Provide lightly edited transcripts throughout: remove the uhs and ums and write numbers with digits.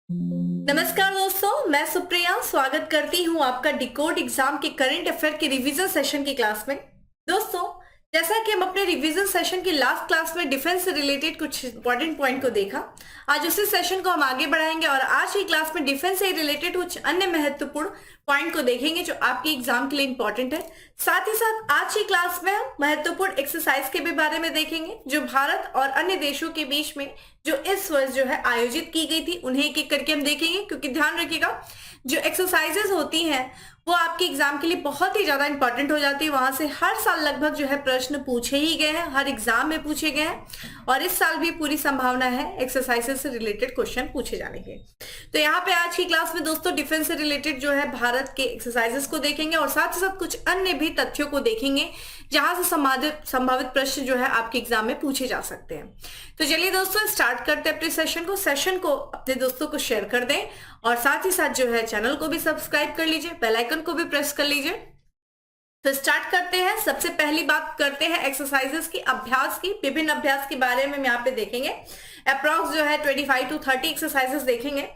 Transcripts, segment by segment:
नमस्कार दोस्तों, मैं सुप्रिया स्वागत करती हूं आपका डिकोड एग्जाम के करंट अफेयर के रिवीजन सेशन की क्लास में। दोस्तों, जैसा कि हम अपने रिवीजन सेशन की लास्ट क्लास में डिफेंस से रिलेटेड कुछ इंपॉर्टेंट पॉइंट को देखा, आज उसी सेशन को हम आगे बढ़ाएंगे और आज की क्लास में डिफेंस से रिलेटेड कुछ अन्य महत्वपूर्ण पॉइंट को देखेंगे जो आपके एग्जाम के लिए इंपॉर्टेंट है। साथ ही साथ आज की क्लास में हम महत्वपूर्ण एक्सरसाइज के भी बारे में देखेंगे जो भारत और अन्य देशों के बीच में जो इस वर्ष जो है आयोजित की गई थी, उन्हें एक एक करके हम देखेंगे। क्योंकि ध्यान रखिएगा, जो एक्सरसाइजेस होती हैं वो आपके एग्जाम के लिए बहुत ही ज्यादा इंपॉर्टेंट हो जाती है। वहां से हर साल लगभग जो है प्रश्न पूछे ही गए हैं, हर एग्जाम में पूछे गए हैं और इस साल भी पूरी संभावना है एक्सरसाइजेस से रिलेटेड क्वेश्चन पूछे जाने के। तो यहाँ पे आज की क्लास में दोस्तों डिफेंस से रिलेटेड जो है भारत के एक्सरसाइजेस को देखेंगे और साथ ही साथ कुछ अन्य भी तथ्यों को देखेंगे जहां से संभावित प्रश्न जो है आपके एग्जाम में पूछे जा सकते हैं। तो चलिए दोस्तों स्टार्ट करते हैं अपने सेशन को अपने दोस्तों को शेयर कर दें और साथ ही साथ जो है चैनल को भी सब्सक्राइब कर लीजिए, बेल आइकन को भी प्रेस कर लीजिए। तो स्टार्ट करते हैं। सबसे पहली बात करते हैं एक्सरसाइजेस की, अभ्यास की। विभिन्न अभ्यास के बारे में हम यहाँ पे देखेंगे। अप्रॉक्स जो है 25 to 30 एक्सरसाइजेस देखेंगे।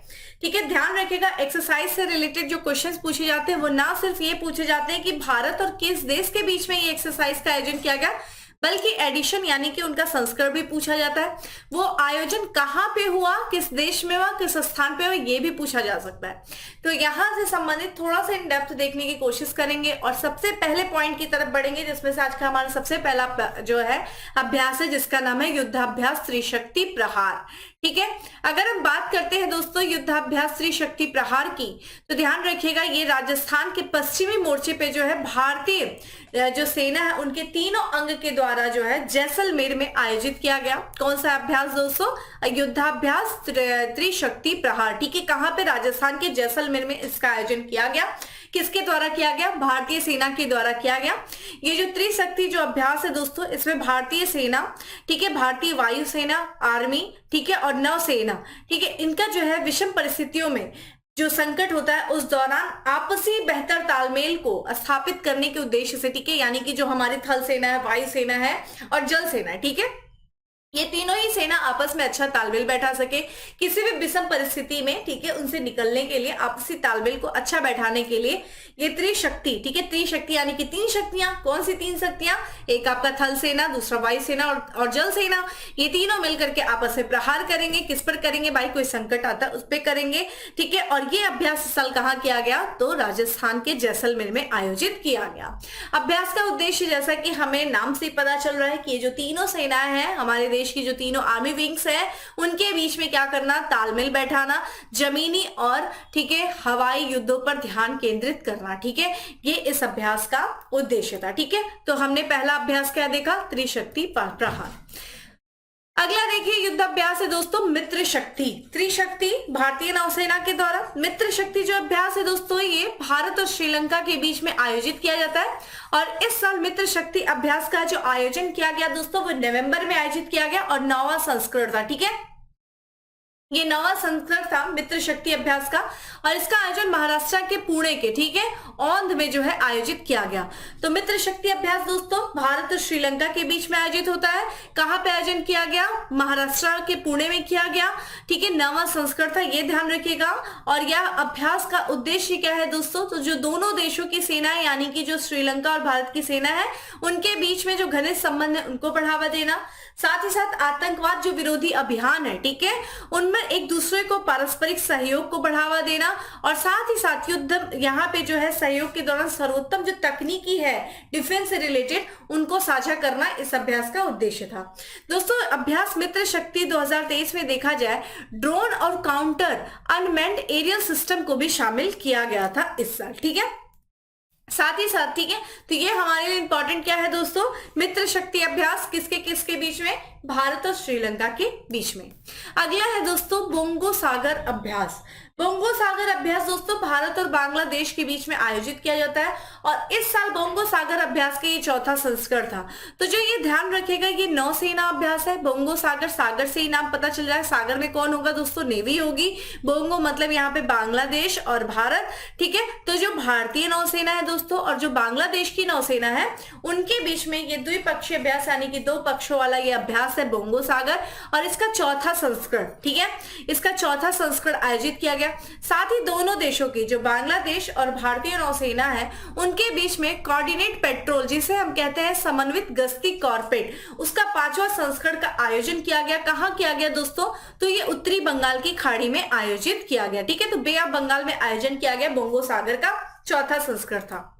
ठीक है, ध्यान रखिएगा एक्सरसाइज से रिलेटेड जो क्वेश्चंस पूछे जाते हैं वो ना सिर्फ ये पूछे जाते हैं कि भारत और किस देश के बीच में ये एक्सरसाइज का आयोजन किया गया, बल्कि एडिशन यानी कि उनका संस्करण भी पूछा जाता है। वो आयोजन कहाँ पे हुआ, किस देश में हुआ, किस स्थान पे हुआ, ये भी पूछा जा सकता है। तो यहाँ से संबंधित थोड़ा सा इन डेप्थ देखने की कोशिश करेंगे और सबसे पहले पॉइंट की तरफ बढ़ेंगे जिसमें से आज का हमारा सबसे पहला जो है अभ्यास है जिसका नाम है युद्धाभ्यास त्रिशक्ति प्रहार। ठीक है, अगर हम बात करते हैं दोस्तों युद्धाभ्यास त्रिशक्ति प्रहार की, तो ध्यान रखिएगा ये राजस्थान के पश्चिमी मोर्चे पे जो है भारतीय जो सेना है उनके तीनों अंग के द्वारा जो है जैसलमेर में आयोजित किया गया। कौन सा अभ्यास दोस्तों? युद्धाभ्यास त्रिशक्ति प्रहार। ठीक है, कहां पे? राजस्थान के जैसलमेर में इसका आयोजन किया गया। किसके द्वारा किया गया? भारतीय सेना के द्वारा किया गया। ये जो त्रिशक्ति जो अभ्यास है दोस्तों, इसमें भारतीय सेना, ठीक है, भारतीय वायुसेना, आर्मी, ठीक है, और नौसेना, ठीक है, इनका जो है विषम परिस्थितियों में जो संकट होता है उस दौरान आपसी बेहतर तालमेल को स्थापित करने के उद्देश्य से, ठीक है, यानी कि जो हमारी थल सेना है, वायु सेना है और जल सेना है, ठीक है, ये तीनों ही सेना आपस में अच्छा तालमेल बैठा सके किसी भी विषम परिस्थिति में, ठीक है, उनसे निकलने के लिए आपसी तालमेल को अच्छा बैठाने के लिए ये त्रिशक्ति, ठीक है, त्रिशक्ति यानी कि तीन शक्तियां। कौन सी तीन शक्तियां? एक आपका थल सेना, दूसरा वायु सेना और जल सेना, ये तीनों मिलकर के आपस में प्रहार करेंगे। किस पर करेंगे भाई? कोई संकट आता है उस पर करेंगे। ठीक है, और ये अभ्यास इस साल कहाँ किया गया? तो राजस्थान के जैसलमेर में आयोजित किया गया। अभ्यास का उद्देश्य जैसा कि हमें नाम से पता चल रहा है कि ये जो तीनों सेनाएं हैं, हमारे देश की जो तीनों आर्मी विंग्स है, उनके बीच में क्या करना? तालमेल बैठाना, जमीनी और ठीक है हवाई युद्धों पर ध्यान केंद्रित करना। ठीक है, ये इस अभ्यास का उद्देश्य था। ठीक है, तो हमने पहला अभ्यास क्या देखा? त्रिशक्ति प्रहार। अगला देखिए युद्धाभ्यास है दोस्तों मित्र शक्ति त्रिशक्ति भारतीय नौसेना के द्वारा। मित्र शक्ति जो अभ्यास है दोस्तों, ये भारत और श्रीलंका के बीच में आयोजित किया जाता है और इस साल मित्र शक्ति अभ्यास का जो आयोजन किया गया दोस्तों वो नवंबर में आयोजित किया गया और 9वां संस्करण था। ठीक है, ये 9वां संस्करण था मित्र शक्ति अभ्यास का और इसका आयोजन महाराष्ट्र के पुणे के, ठीक है, औंध में जो है आयोजित किया गया। तो मित्र शक्ति अभ्यास दोस्तों भारत और श्रीलंका के बीच में आयोजित होता है। कहां पे आयोजन किया गया? महाराष्ट्र के पुणे में किया गया। ठीक है, 9वां संस्करण था, ये ध्यान रखिएगा। और यह अभ्यास का उद्देश्य क्या है दोस्तों? तो जो दोनों देशों की सेना है यानी कि जो श्रीलंका और भारत की सेना है उनके बीच में जो घनिष्ठ संबंध है उनको बढ़ावा देना, साथ ही साथ आतंकवाद जो विरोधी अभियान है, ठीक है, उनमें एक दूसरे को पारस्परिक सहयोग को बढ़ावा देना और साथ ही साथ युद्ध यहाँ पे जो है सहयोग के दौरान सर्वोत्तम जो तकनीकी है डिफेंस से रिलेटेड उनको साझा करना इस अभ्यास का उद्देश्य था। दोस्तों अभ्यास मित्र शक्ति 2023 में देखा जाए ड्रोन और काउंटर अनमैन्ड एरियल सिस्टम को भी शामिल किया गया था इस साल। ठीक है, साथ ही साथ, ठीक है, तो ये हमारे लिए इंपॉर्टेंट क्या है दोस्तों? मित्र शक्ति अभ्यास किसके किसके बीच में? भारत और श्रीलंका के बीच में। अगला है दोस्तों बोंगो सागर अभ्यास। बोंगो सागर अभ्यास दोस्तों भारत और बांग्लादेश के बीच में आयोजित किया जाता है और इस साल बोंगो सागर अभ्यास का ये चौथा संस्करण था। तो जो ये ध्यान रखेगा ये नौसेना अभ्यास है। बोंगो सागर, सागर से ही नाम पता चल रहा है, सागर में कौन होगा दोस्तों? नेवी होगी। बोंगो मतलब यहाँ पे बांग्लादेश और भारत। ठीक है, तो जो भारतीय नौसेना है दोस्तों और जो बांग्लादेश की नौसेना है उनके बीच में ये द्विपक्षीय अभ्यास यानी कि दो पक्षों वाला ये अभ्यास अभ्यास है बोंगो सागर और इसका चौथा संस्करण, ठीक है, इसका चौथा संस्करण आयोजित किया गया। साथ ही दोनों देशों की जो बांग्लादेश और भारतीय नौसेना है उनके बीच में कोऑर्डिनेट पेट्रोल, जिसे हम कहते हैं समन्वित गश्ती कॉर्पेट, उसका 5वां संस्करण का आयोजन किया गया। कहां किया गया दोस्तों? तो ये उत्तरी बंगाल की खाड़ी में आयोजित किया गया, ठीक है। तो बे ऑफ बंगाल में आयोजन किया गया, बोंगो सागर का चौथा संस्करण था।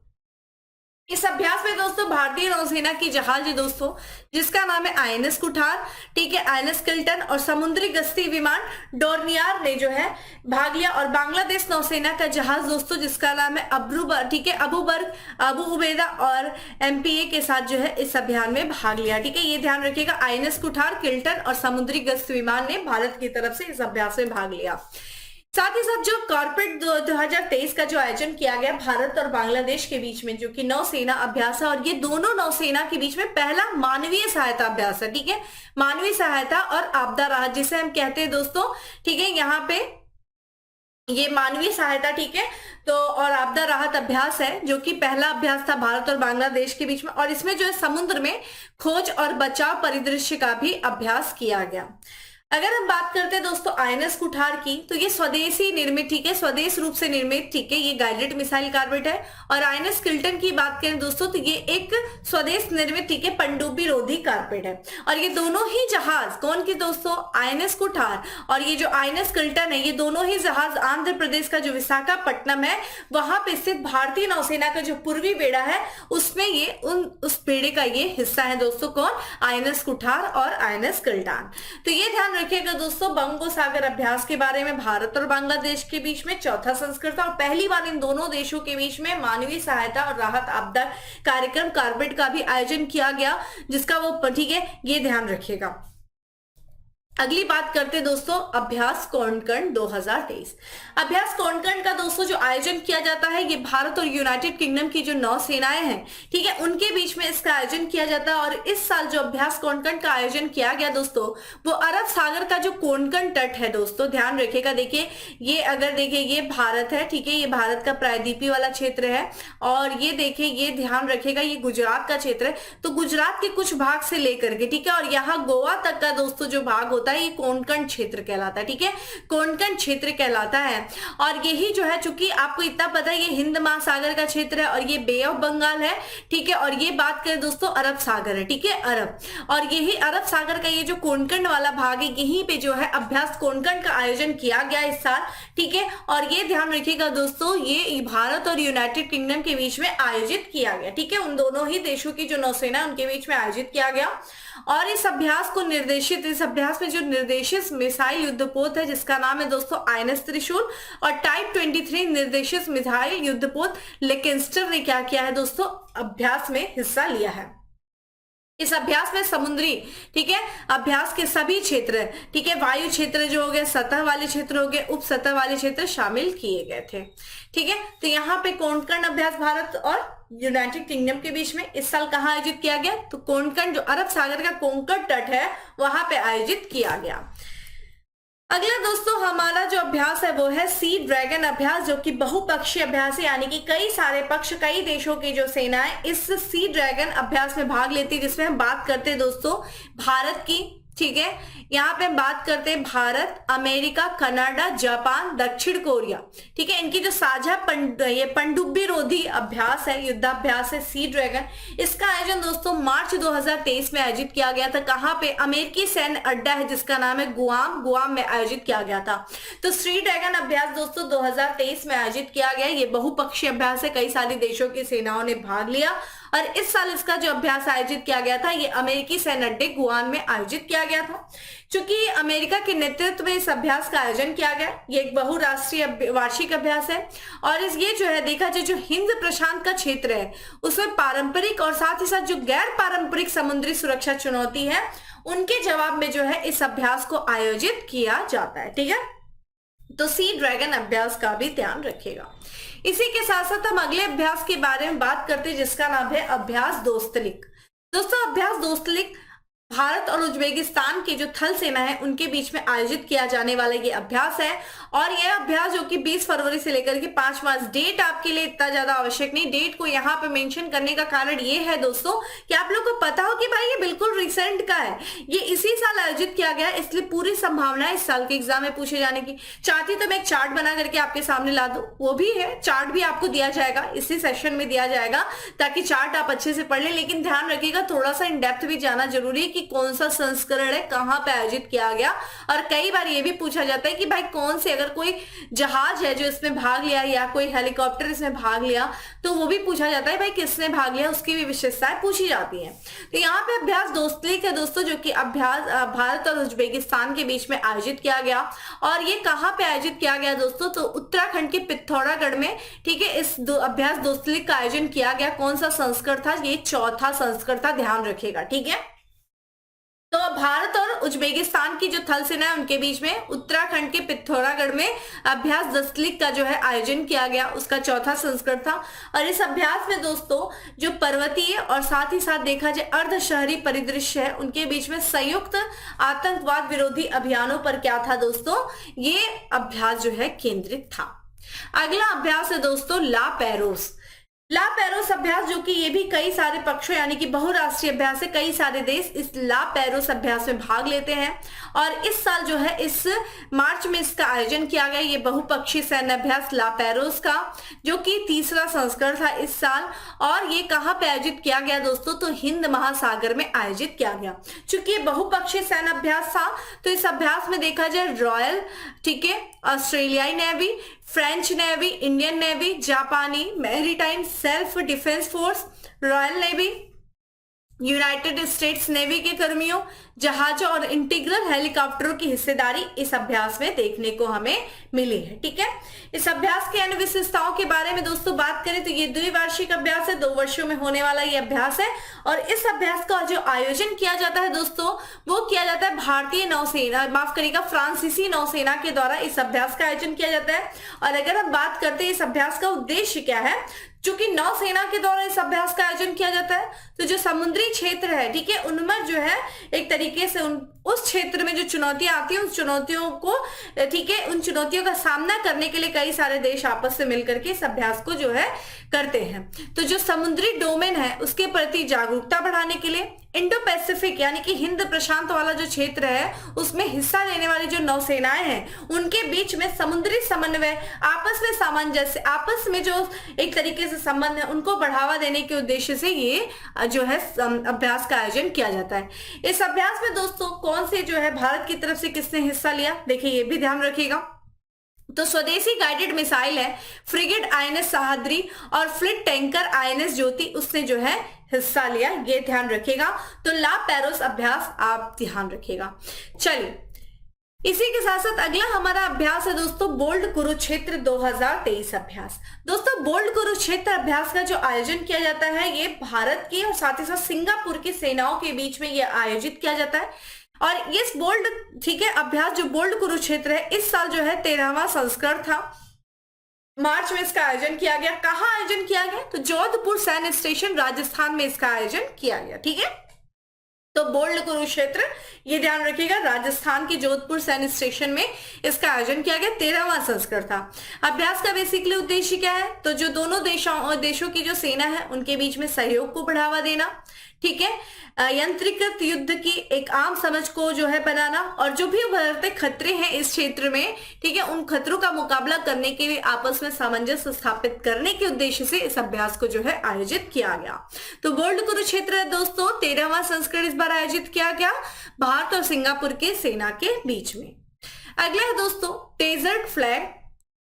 इस अभ्यास में दोस्तों भारतीय नौसेना की जहाज है दोस्तों, जिसका नाम है आईएनएस कुठार, ठीक है, आईएनएस किल्टन और समुद्री गश्ती विमान डोर्नियर ने जो है भाग लिया। और बांग्लादेश नौसेना का जहाज दोस्तों, जिसका नाम है ठीक है, अबू उबैदा और एमपीए के साथ जो है इस अभियान में भाग लिया, ठीक है। ये ध्यान रखिएगा, आईएनएस कुठार, किल्टन और समुद्री गश्त विमान ने भारत की तरफ से इस अभ्यास में भाग लिया। साथ ही साथ जो कॉर्पोरेट 2023 का जो आयोजन किया गया भारत और बांग्लादेश के बीच में, जो कि नौसेना अभ्यास है, और ये दोनों नौसेना के बीच में पहला मानवीय सहायता अभ्यास है, ठीक है, मानवीय सहायता और आपदा राहत जिसे हम कहते हैं दोस्तों, ठीक है, यहाँ पे ये मानवीय सहायता, ठीक है, तो और आपदा राहत अभ्यास है, जो कि पहला अभ्यास था भारत और बांग्लादेश के बीच में। और इसमें जो है समुद्र में खोज और बचाव परिदृश्य का भी अभ्यास किया गया। अगर हम बात करते हैं दोस्तों आईएनएस कुठार की, तो ये स्वदेशी निर्मित, ठीक है, स्वदेश रूप से निर्मित, ठीक है, ये गाइडेड मिसाइल कार्बेट है। और आईएनएस किल्टन की बात करें दोस्तों, तो ये एक स्वदेश निर्मित, ठीक है, पनडुब्बी रोधी कार्बेट है। और ये दोनों ही जहाज कौन की दोस्तों? आईएनएस कुठार और ये जो आईएनएस किल्टन है, ये दोनों ही जहाज आंध्र प्रदेश का जो विशाखापट्टनम है वहां पे स्थित भारतीय नौसेना का जो पूर्वी बेड़ा है उसमें ये उस बेड़े का ये हिस्सा है दोस्तों। कौन? आईएनएस कुठार और आईएनएस किल्टन। तो ये ध्यान रखिएगा दोस्तों, बोंगो सागर अभ्यास के बारे में भारत और बांग्लादेश के बीच में चौथा संस्करण था और पहली बार इन दोनों देशों के बीच में मानवीय सहायता और राहत आपदा कार्यक्रम कार्बेट का भी आयोजन किया गया, जिसका वो, ठीक है, ये ध्यान रखिएगा। अगली बात करते हैं दोस्तों अभ्यास कोंकण 2023। अभ्यास कोंकण का दोस्तों जो आयोजन किया जाता है, ये भारत और यूनाइटेड किंगडम की जो नौसेनाएं हैं, ठीक है, उनके बीच में इसका आयोजन किया जाता है। और इस साल जो अभ्यास कोंकण का आयोजन किया गया दोस्तों, वो अरब सागर का जो कोंकण तट है दोस्तों, ध्यान रखिएगा। देखिए ये अगर देखिए ये भारत है, ठीक है, ये भारत का प्रायद्वीपीय वाला क्षेत्र है। और ये देखिए, ये ध्यान रखिएगा, ये गुजरात का क्षेत्र है। तो गुजरात के कुछ भाग से लेकर के, ठीक है, और यहाँ गोवा तक का दोस्तों जो भाग होता है ये कोंकण क्षेत्र कहलाता है, ठीक है, कोंकण क्षेत्र कहलाता है। और यही जो है, चूंकि आपको इतना पता है ये हिंद महासागर का क्षेत्र है और ये बे ऑफ बंगाल है, ठीक है, और ये बात करें दोस्तों अरब सागर है, ठीक है, अरब। और यही अरब सागर का ये जो कोंकण वाला भाग है, यहीं पे जो है अभ्यास कोंकण का आयोजन किया गया इस साल, ठीक है। और ये ध्यान रखिएगा दोस्तों, ये भारत और यूनाइटेड किंगडम के बीच में आयोजित किया गया, ठीक है, उन दोनों ही देशों की जो नौसेना उनके बीच में आयोजित किया गया। और इस अभ्यास में जो निर्देशित मिसाइल युद्धपोत है, जिसका नाम है दोस्तों आईएनएस त्रिशूल, और टाइप 23 निर्देशित मिसाइल युद्धपोत लेकिंस्टर ने क्या किया है दोस्तों, अभ्यास में हिस्सा लिया है। इस अभ्यास में समुद्री, ठीक है, अभ्यास के सभी क्षेत्र, ठीक है, वायु क्षेत्र जो हो गए, सतह वाले क्षेत्र हो गए, उप सतह वाले क्षेत्र शामिल किए गए थे, ठीक है। तो यहाँ पे कोंकण अभ्यास भारत और यूनाइटेड किंगडम के बीच में इस साल कहाँ आयोजित किया गया? तो कोंकण जो अरब सागर का कोंकण तट है वहां पे आयोजित किया गया। अगला दोस्तों हमारा जो अभ्यास है वो है सी ड्रैगन अभ्यास, जो कि बहुपक्षीय अभ्यास है, यानी कि कई सारे पक्ष, कई देशों की जो सेनाएं इस सी ड्रैगन अभ्यास में भाग लेती है, जिसमें हम बात करते हैं दोस्तों भारत की, ठीक है, यहाँ पे हम बात करते हैं भारत, अमेरिका, कनाडा, जापान, दक्षिण कोरिया, ठीक है, इनकी जो साझा ये पनडुब्बी रोधी अभ्यास है, युद्धाभ्यास है सी ड्रैगन। इसका आयोजन दोस्तों मार्च 2023 में आयोजित किया गया था। कहाँ पे? अमेरिकी सैन्य अड्डा है जिसका नाम है गुआम में आयोजित किया गया था। तो सी ड्रैगन अभ्यास दोस्तों 2023 में आयोजित किया गया। ये बहुपक्षीय अभ्यास है, कई सारी देशों की सेनाओं ने भाग लिया और इस साल इसका जो अभ्यास आयोजित किया गया था ये अमेरिकी सैन्य अड्डे गुआम में आयोजित किया गया था। चूंकि अमेरिका के नेतृत्व में इस अभ्यास का आयोजन किया गया, ये एक बहुराष्ट्रीय वार्षिक अभ्यास है और ये जो है देखा जाए जो हिंद प्रशांत का क्षेत्र है उसमें पारंपरिक और साथ ही साथ जो गैर पारंपरिक समुद्री सुरक्षा चुनौती है उनके जवाब में जो है इस अभ्यास को आयोजित किया जाता है। ठीक है, तो सी ड्रैगन अभ्यास का भी ध्यान रखिएगा। इसी के साथ साथ हम अगले अभ्यास के बारे में बात करते हैं जिसका नाम है अभ्यास दोस्तलिक। दोस्तों अभ्यास दोस्तलिक भारत और उज्बेकिस्तान की जो थल सेना है उनके बीच में आयोजित किया जाने वाला ये अभ्यास है। और यह अभ्यास जो कि 20 फरवरी से लेकर के 5 मार्च, डेट आपके लिए इतना ज्यादा आवश्यक नहीं, डेट को यहाँ पे मेंशन करने का कारण ये है दोस्तों कि आप लोग को पता हो कि भाई ये बिल्कुल रिसेंट का है, ये इसी साल आयोजित किया गया, इसलिए पूरी संभावना है इस साल के एग्जाम में पूछे जाने की। चाहती तो मैं एक चार्ट बना करके आपके सामने ला दूं, वो भी है, चार्ट भी आपको दिया जाएगा, इसी सेशन में दिया जाएगा, ताकि चार्ट आप अच्छे से पढ़ लें। लेकिन ध्यान रखिएगा थोड़ा सा इन डेप्थ भी जाना जरूरी है कि कौन सा संस्करण है, कहां पे आयोजित किया गया। और कई बार ये भी पूछा जाता है कि भाई कौन से, अगर कोई जहाज है जो इसमें भाग लिया या कोई हेलीकॉप्टर इसमें भाग लिया, तो वो भी पूछा जाता है भाई किसने भाग लिया, उसकी भी विशेषताएं पूछी जाती हैं। तो यहाँ पे अभ्यास दोस्तलीक है दोस्तों, जो कि अभ्यास भारत और उज्बेकिस्तान के बीच में आयोजित किया गया। और ये कहाँ पे आयोजित किया गया दोस्तों, तो उत्तराखंड के पिथौरागढ़ में, ठीक है। इस अभ्यास दोस्तलीक का आयोजन किया गया, कौन सा संस्करण था, ये चौथा संस्करण था, ध्यान रखिएगा, ठीक है। तो भारत और उज्बेकिस्तान की जो थल सेना है उनके बीच में उत्तराखंड के पिथौरागढ़ में अभ्यास दोस्तलीक का जो है आयोजन किया गया, उसका चौथा संस्करण था। और इस अभ्यास में दोस्तों जो पर्वतीय और साथ ही साथ देखा जाए अर्ध शहरी परिदृश्य है उनके बीच में संयुक्त आतंकवाद विरोधी अभियानों पर क्या था दोस्तों, ये अभ्यास जो है केंद्रित था। अगला अभ्यास है दोस्तों ला पेरोस। ला पेरोस अभ्यास, जो कि ये भी कई सारे पक्षों यानी कि बहुराष्ट्रीय अभ्यास है, कई सारे देश इस ला पेरोस अभ्यास में भाग लेते हैं। और इस साल जो है इस मार्च में इसका आयोजन किया गया, ये बहुपक्षीय सैन्य अभ्यास ला पेरोस का, जो कि तीसरा संस्करण था इस साल। और ये कहाँ पे आयोजित किया गया दोस्तों, तो हिंद महासागर में आयोजित किया गया। चूंकि ये बहुपक्षीय सैन्य अभ्यास था तो इस अभ्यास में देखा जाए रॉयल, ठीक है, ऑस्ट्रेलियाई navy, French navy, Indian navy, जापानी maritime self defence force, royal navy, United States navy के कर्मियों, जहाजों और इंटीग्रल हेलीकॉप्टरों की हिस्सेदारी इस अभ्यास में देखने को हमें मिली है, ठीक है। इस अभ्यास के अन्य विशेषताओं के बारे में दोस्तों बात करें तो ये द्विवार्षिक अभ्यास है, 2 वर्षों में होने वाला ये अभ्यास है। और इस अभ्यास का जो आयोजन किया जाता है दोस्तों वो किया जाता है भारतीय नौसेना, माफ करिएगा, फ्रांसीसी नौसेना के द्वारा इस अभ्यास का आयोजन किया जाता है। और अगर हम बात करते हैं इस अभ्यास का उद्देश्य क्या है, चूंकि नौसेना के द्वारा इस अभ्यास का आयोजन किया जाता है तो जो समुद्री क्षेत्र है, ठीक है, उनमें जो है एक तरीके से उस क्षेत्र में जो चुनौतियां आती हैं उस चुनौतियों को, ठीक है, उन चुनौतियों का सामना करने के लिए कई सारे देश आपस से मिलकर के इस अभ्यास को जो है करते हैं। तो जो समुद्री डोमेन है उसके प्रति जागरूकता बढ़ाने के लिए इंडो पैसिफिक यानी कि हिंद प्रशांत वाला जो क्षेत्र है उसमें हिस्सा लेने वाली जो नौसेनाएं हैं उनके बीच में समुद्री समन्वय, आपस में सामंजस्य, आपस में जो एक तरीके से संबंध है उनको बढ़ावा देने के उद्देश्य से ये जो है अभ्यास का आयोजन किया जाता है। इस अभ्यास में दोस्तों कौन से जो है भारत की तरफ से किसने हिस्सा लिया, देखिए ये भी ध्यान रखिएगा। तो स्वदेशी गाइडेड मिसाइल है फ्रिगेट आईएनएस सह्याद्री और फ्लीट टैंकर आईएनएस ज्योति, उसने जो है हिस्सा लिया, ये ध्यान रखिएगा। तो ला पेरोस अभ्यास आप ध्यान रखिएगा। चलिए इसी के साथ साथ अगला हमारा अभ्यास है दोस्तों बोल्ड कुरुक्षेत्र 2023 अभ्यास। दोस्तों बोल्ड कुरुक्षेत्र अभ्यास का जो आयोजन किया जाता है ये भारत की और साथ ही साथ सिंगापुर की सेनाओं के बीच में ये आयोजित किया जाता है। और इस बोल्ड, ठीक है, अभ्यास जो बोल्ड कुरुक्षेत्र है इस साल जो है 13वां संस्करण था, मार्च में इसका आयोजन किया गया। कहाँ आयोजन किया गया, तो जोधपुर सैन्य स्टेशन राजस्थान में इसका आयोजन किया गया, ठीक है। तो बोल्ड कुरुक्षेत्र ये ध्यान रखिएगा, राजस्थान के जोधपुर सैन्य स्टेशन में इसका आयोजन किया गया, 13वां संस्करण था। अभ्यास का बेसिकली उद्देश्य क्या है, तो जो दोनों देशों की जो सेना है उनके बीच में सहयोग को बढ़ावा देना, ठीक है, यंत्रीकृत युद्ध की एक आम समझ को जो है बनाना, और जो भी उभरते खतरे हैं इस क्षेत्र में, ठीक है, उन खतरों का मुकाबला करने के लिए आपस में सामंजस्य स्थापित करने के उद्देश्य से इस अभ्यास को जो है आयोजित किया गया। तो बोल्ड कुरुक्षेत्र दोस्तों 13वां संस्करण इस बार आयोजित किया गया भारत और सिंगापुर के सेना के बीच में। अगला है दोस्तों डेजर्ट फ्लैग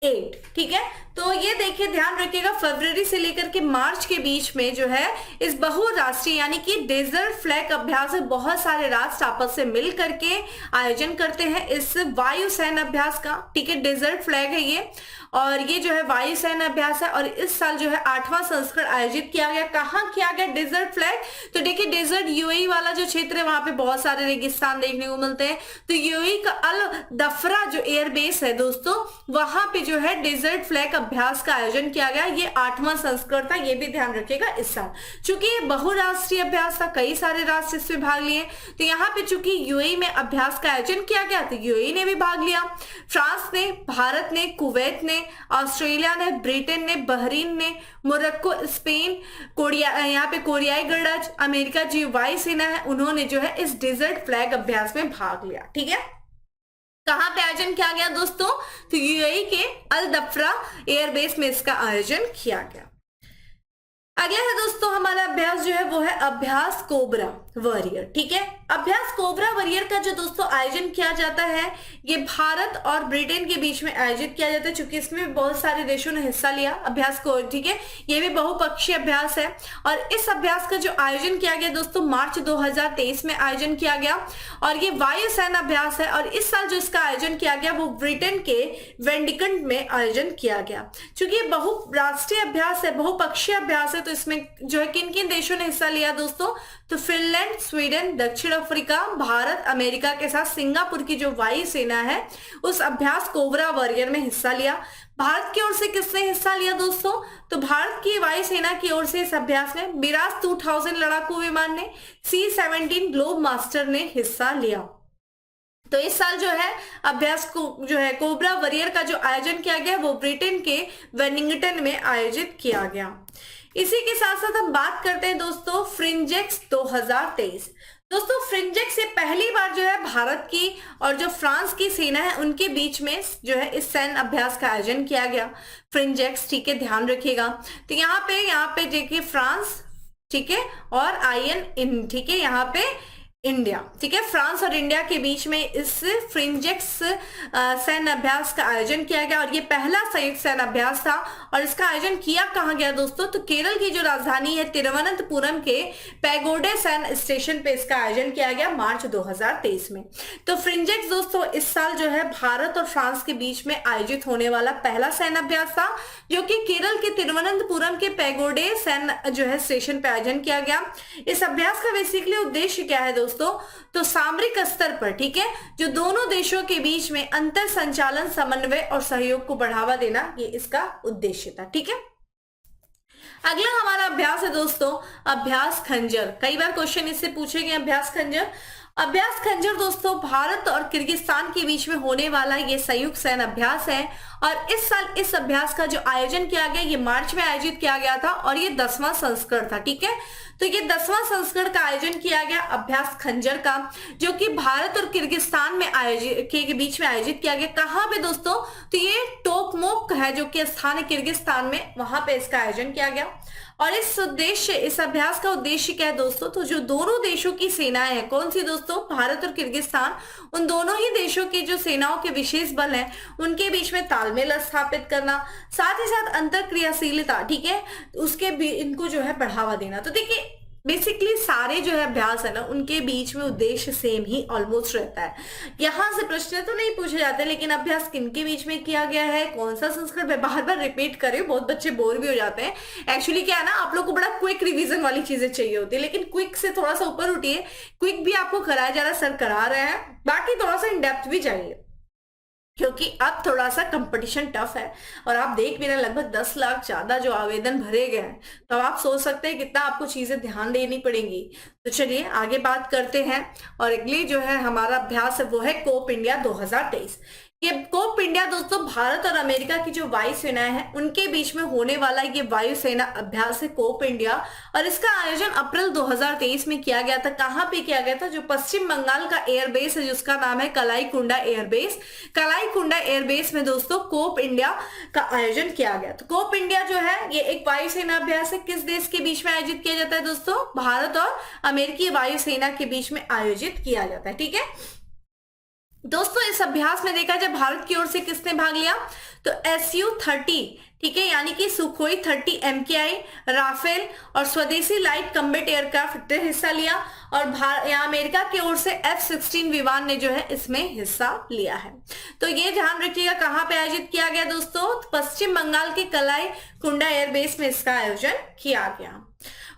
8, ठीक है। तो ये देखिए ध्यान रखिएगा, फरवरी से लेकर के मार्च के बीच में जो है इस बहुराष्ट्रीय यानी कि डेजर्ट फ्लैग अभ्यास है, बहुत सारे राष्ट्र आपस से मिल करके आयोजन करते हैं इस वायुसेना अभ्यास का, ठीक है। डेजर्ट फ्लैग है ये, और ये जो है वायुसेना अभ्यास है। और इस साल जो है 8वां संस्करण आयोजित किया गया। कहाँ किया गया डेजर्ट फ्लैग, तो देखिए डेजर्ट यूएई वाला जो क्षेत्र है वहां पे बहुत सारे रेगिस्तान देखने को मिलते हैं। तो यूएई का अल दफरा जो एयरबेस है दोस्तों, वहां पे जो है डेजर्ट फ्लैग अभ्यास का आयोजन किया गया। ये 8वां संस्करण था, ये भी ध्यान रखिएगा इस साल। चूंकि ये बहुराष्ट्रीय अभ्यास था, कई सारे राष्ट्र इसमें भाग लिए, तो यहाँ पे चूंकि यूएई में अभ्यास का आयोजन किया गया तो यूएई ने भी भाग लिया। फ्रांस ने, भारत ने, कुवैत ने, ऑस्ट्रेलिया ने, ब्रिटेन ने, बहरीन ने, मोरक्को, स्पेन, कोरिया, यहाँ पे कोरियाई गणराज्य, अमेरिका जी वायुसेना है, उन्होंने जो है इस डेजर्ट फ्लैग अभ्यास में भाग लिया। ठीक है, कहां पे आयोजन किया गया दोस्तों? तो यूएई के अल दफ्रा एयरबेस में इसका आयोजन किया गया। अगला है दोस्तों हमारा अभ्यास जो है वो है अभ्यास कोबरा वॉरियर। ठीक है, अभ्यास कोबरा वॉरियर का जो दोस्तों आयोजन किया जाता है ये भारत और ब्रिटेन के बीच में आयोजित किया जाता है, क्योंकि इसमें बहुत सारे देशों ने हिस्सा लिया अभ्यास को। ठीक है, ये भी बहुपक्षीय अभ्यास है और इस अभ्यास का जो आयोजन किया गया दोस्तों मार्च 2023 में आयोजन किया गया और ये वायुसेना अभ्यास है। और इस साल जो इसका आयोजन किया गया वो ब्रिटेन के वेंडिकंट में आयोजन किया गया। चूंकि ये बहुराष्ट्रीय अभ्यास है, बहुपक्षीय अभ्यास है, तो इसमें जो है किन किन देशों ने हिस्सा लिया दोस्तों? तो फिनलैंड, स्वीडन, दक्षिण अफ्रीका, भारत, अमेरिका के साथ सिंगापुर की जो वायुसेना है उस अभ्यास कोबरा वॉरियर में हिस्सा लिया। भारत की ओर से किसने हिस्सा लिया दोस्तों? तो भारत की वायुसेना की ओर से इस अभ्यास में मिराज 2000 लड़ाकू विमान ने, C-17 ग्लोब मास्टर ने हिस्सा लिया। तो इस साल जो है अभ्यास को जो है कोबरा वॉरियर का जो आयोजन किया गया वो ब्रिटेन के वेलिंगटन में आयोजित किया गया। इसी के साथ साथ हम बात करते हैं दोस्तों फ्रिंजेक्स 2023। दोस्तों फ्रिंजेक्स ये पहली बार जो है भारत की और जो फ्रांस की सेना है उनके बीच में जो है इस सैन्य अभ्यास का आयोजन किया गया फ्रिंजेक्स। ठीक है, ध्यान रखिएगा। तो यहाँ पे देखिए फ्रांस, ठीक है, और IN, ठीक है, यहाँ पे इंडिया। ठीक है, फ्रांस और इंडिया के बीच में इस फ्रिंजेक्स सैन्य अभ्यास का आयोजन किया गया और ये पहला संयुक्त सैन्य अभ्यास था। और इसका आयोजन किया कहाँ गया दोस्तों? तो केरल की जो राजधानी है तिरुवनंतपुरम के पैगोडे सैन्य स्टेशन पे इसका आयोजन किया गया मार्च 2023 में। तो फ्रिंजेक्स दोस्तों इस साल जो है भारत और फ्रांस के बीच में आयोजित होने वाला पहला सैन्य अभ्यास था, जो कि केरल के तिरुवनंतपुरम के पैगोडे सैन्य जो है स्टेशन पे आयोजन किया गया। इस अभ्यास का बेसिकली उद्देश्य क्या है दोस्तों? तो सामरिक स्तर पर, ठीक है, जो दोनों देशों के बीच में अंतर संचालन, समन्वय और सहयोग को बढ़ावा देना, ये इसका उद्देश्य था। ठीक है, अगला हमारा अभ्यास है दोस्तों अभ्यास खंजर। कई बार क्वेश्चन इससे पूछे गए अभ्यास खंजर। अभ्यास खंजर दोस्तों भारत और किर्गिस्तान के बीच में होने वाला ये संयुक्त सैन्य अभ्यास है और इस साल इस अभ्यास का जो आयोजन किया गया ये मार्च में आयोजित किया गया था और ये 10वां संस्करण था। ठीक है, तो ये 10वां संस्करण का आयोजन किया गया अभ्यास खंजर का, जो कि भारत और किर्गिस्तान में आयोजित के बीच में आयोजित किया गया। कहाँ पे दोस्तों? तो ये टोकमोक है जो कि स्थान है किर्गिस्तान में, वहां पे इसका आयोजन किया गया। और इस अभ्यास का उद्देश्य क्या है दोस्तों? तो जो दोनों देशों की सेनाएं हैं, कौन सी दोस्तों? भारत और किर्गिस्तान, उन दोनों ही देशों की जो सेनाओं के विशेष बल हैं उनके बीच में तालमेल स्थापित करना, साथ ही साथ अंतर क्रियाशीलता, ठीक है, उसके भी इनको जो है बढ़ावा देना। तो देखिए बेसिकली सारे जो है अभ्यास है ना उनके बीच में उद्देश्य सेम ही ऑलमोस्ट रहता है। यहां से प्रश्न तो नहीं पूछे जाते, लेकिन अभ्यास किनके बीच में किया गया है, कौन सा संस्करण, मैं बार बार रिपीट कर बहुत बच्चे बोर भी हो जाते हैं। एक्चुअली क्या है ना, आप लोग को बड़ा क्विक रिवीजन वाली चीजें चाहिए होती है, लेकिन क्विक से थोड़ा सा ऊपर उठिए। क्विक भी आपको कराया जा रहा है, सर करा रहे हैं, बाकी थोड़ा सा इन डेप्थ भी चाहिए, क्योंकि अब थोड़ा सा कंपटीशन टफ है। और आप देख भी रहे लगभग 10 लाख ज्यादा जो आवेदन भरे गए हैं, तो आप सोच सकते हैं कितना आपको चीजें ध्यान देनी पड़ेंगी। तो चलिए आगे बात करते हैं और अगली जो है हमारा अभ्यास है वो है कोप इंडिया 2023। ये कोप इंडिया दोस्तों भारत और अमेरिका की जो वायुसेनाएं हैं उनके बीच में होने वाला ये वायुसेना अभ्यास है कोप इंडिया, और इसका आयोजन अप्रैल 2023 में किया गया था। कहां पे किया गया था? जो पश्चिम बंगाल का एयरबेस है जिसका नाम है कलाई कुंडा एयरबेस। कलाई कुंडा एयरबेस में दोस्तों कोप इंडिया का आयोजन किया गया। तो कोप इंडिया जो है ये एक वायुसेना अभ्यास है, किस देश के बीच में आयोजित किया जाता है दोस्तों? भारत और अमेरिकी वायुसेना के बीच में आयोजित किया जाता है। ठीक है दोस्तों, इस अभ्यास में देखा जाए भारत की ओर से किसने भाग लिया? तो Su-30, ठीक है, यानी कि सुखोई 30 MKI, राफेल और स्वदेशी लाइट कम्बैट एयरक्राफ्ट ने हिस्सा लिया। और यहाँ अमेरिका की ओर से F-16 विमान ने जो है इसमें हिस्सा लिया है। तो ये ध्यान रखिएगा कहाँ पे आयोजित किया गया दोस्तों? पश्चिम बंगाल के कलाई कुंडा एयरबेस में इसका आयोजन किया गया।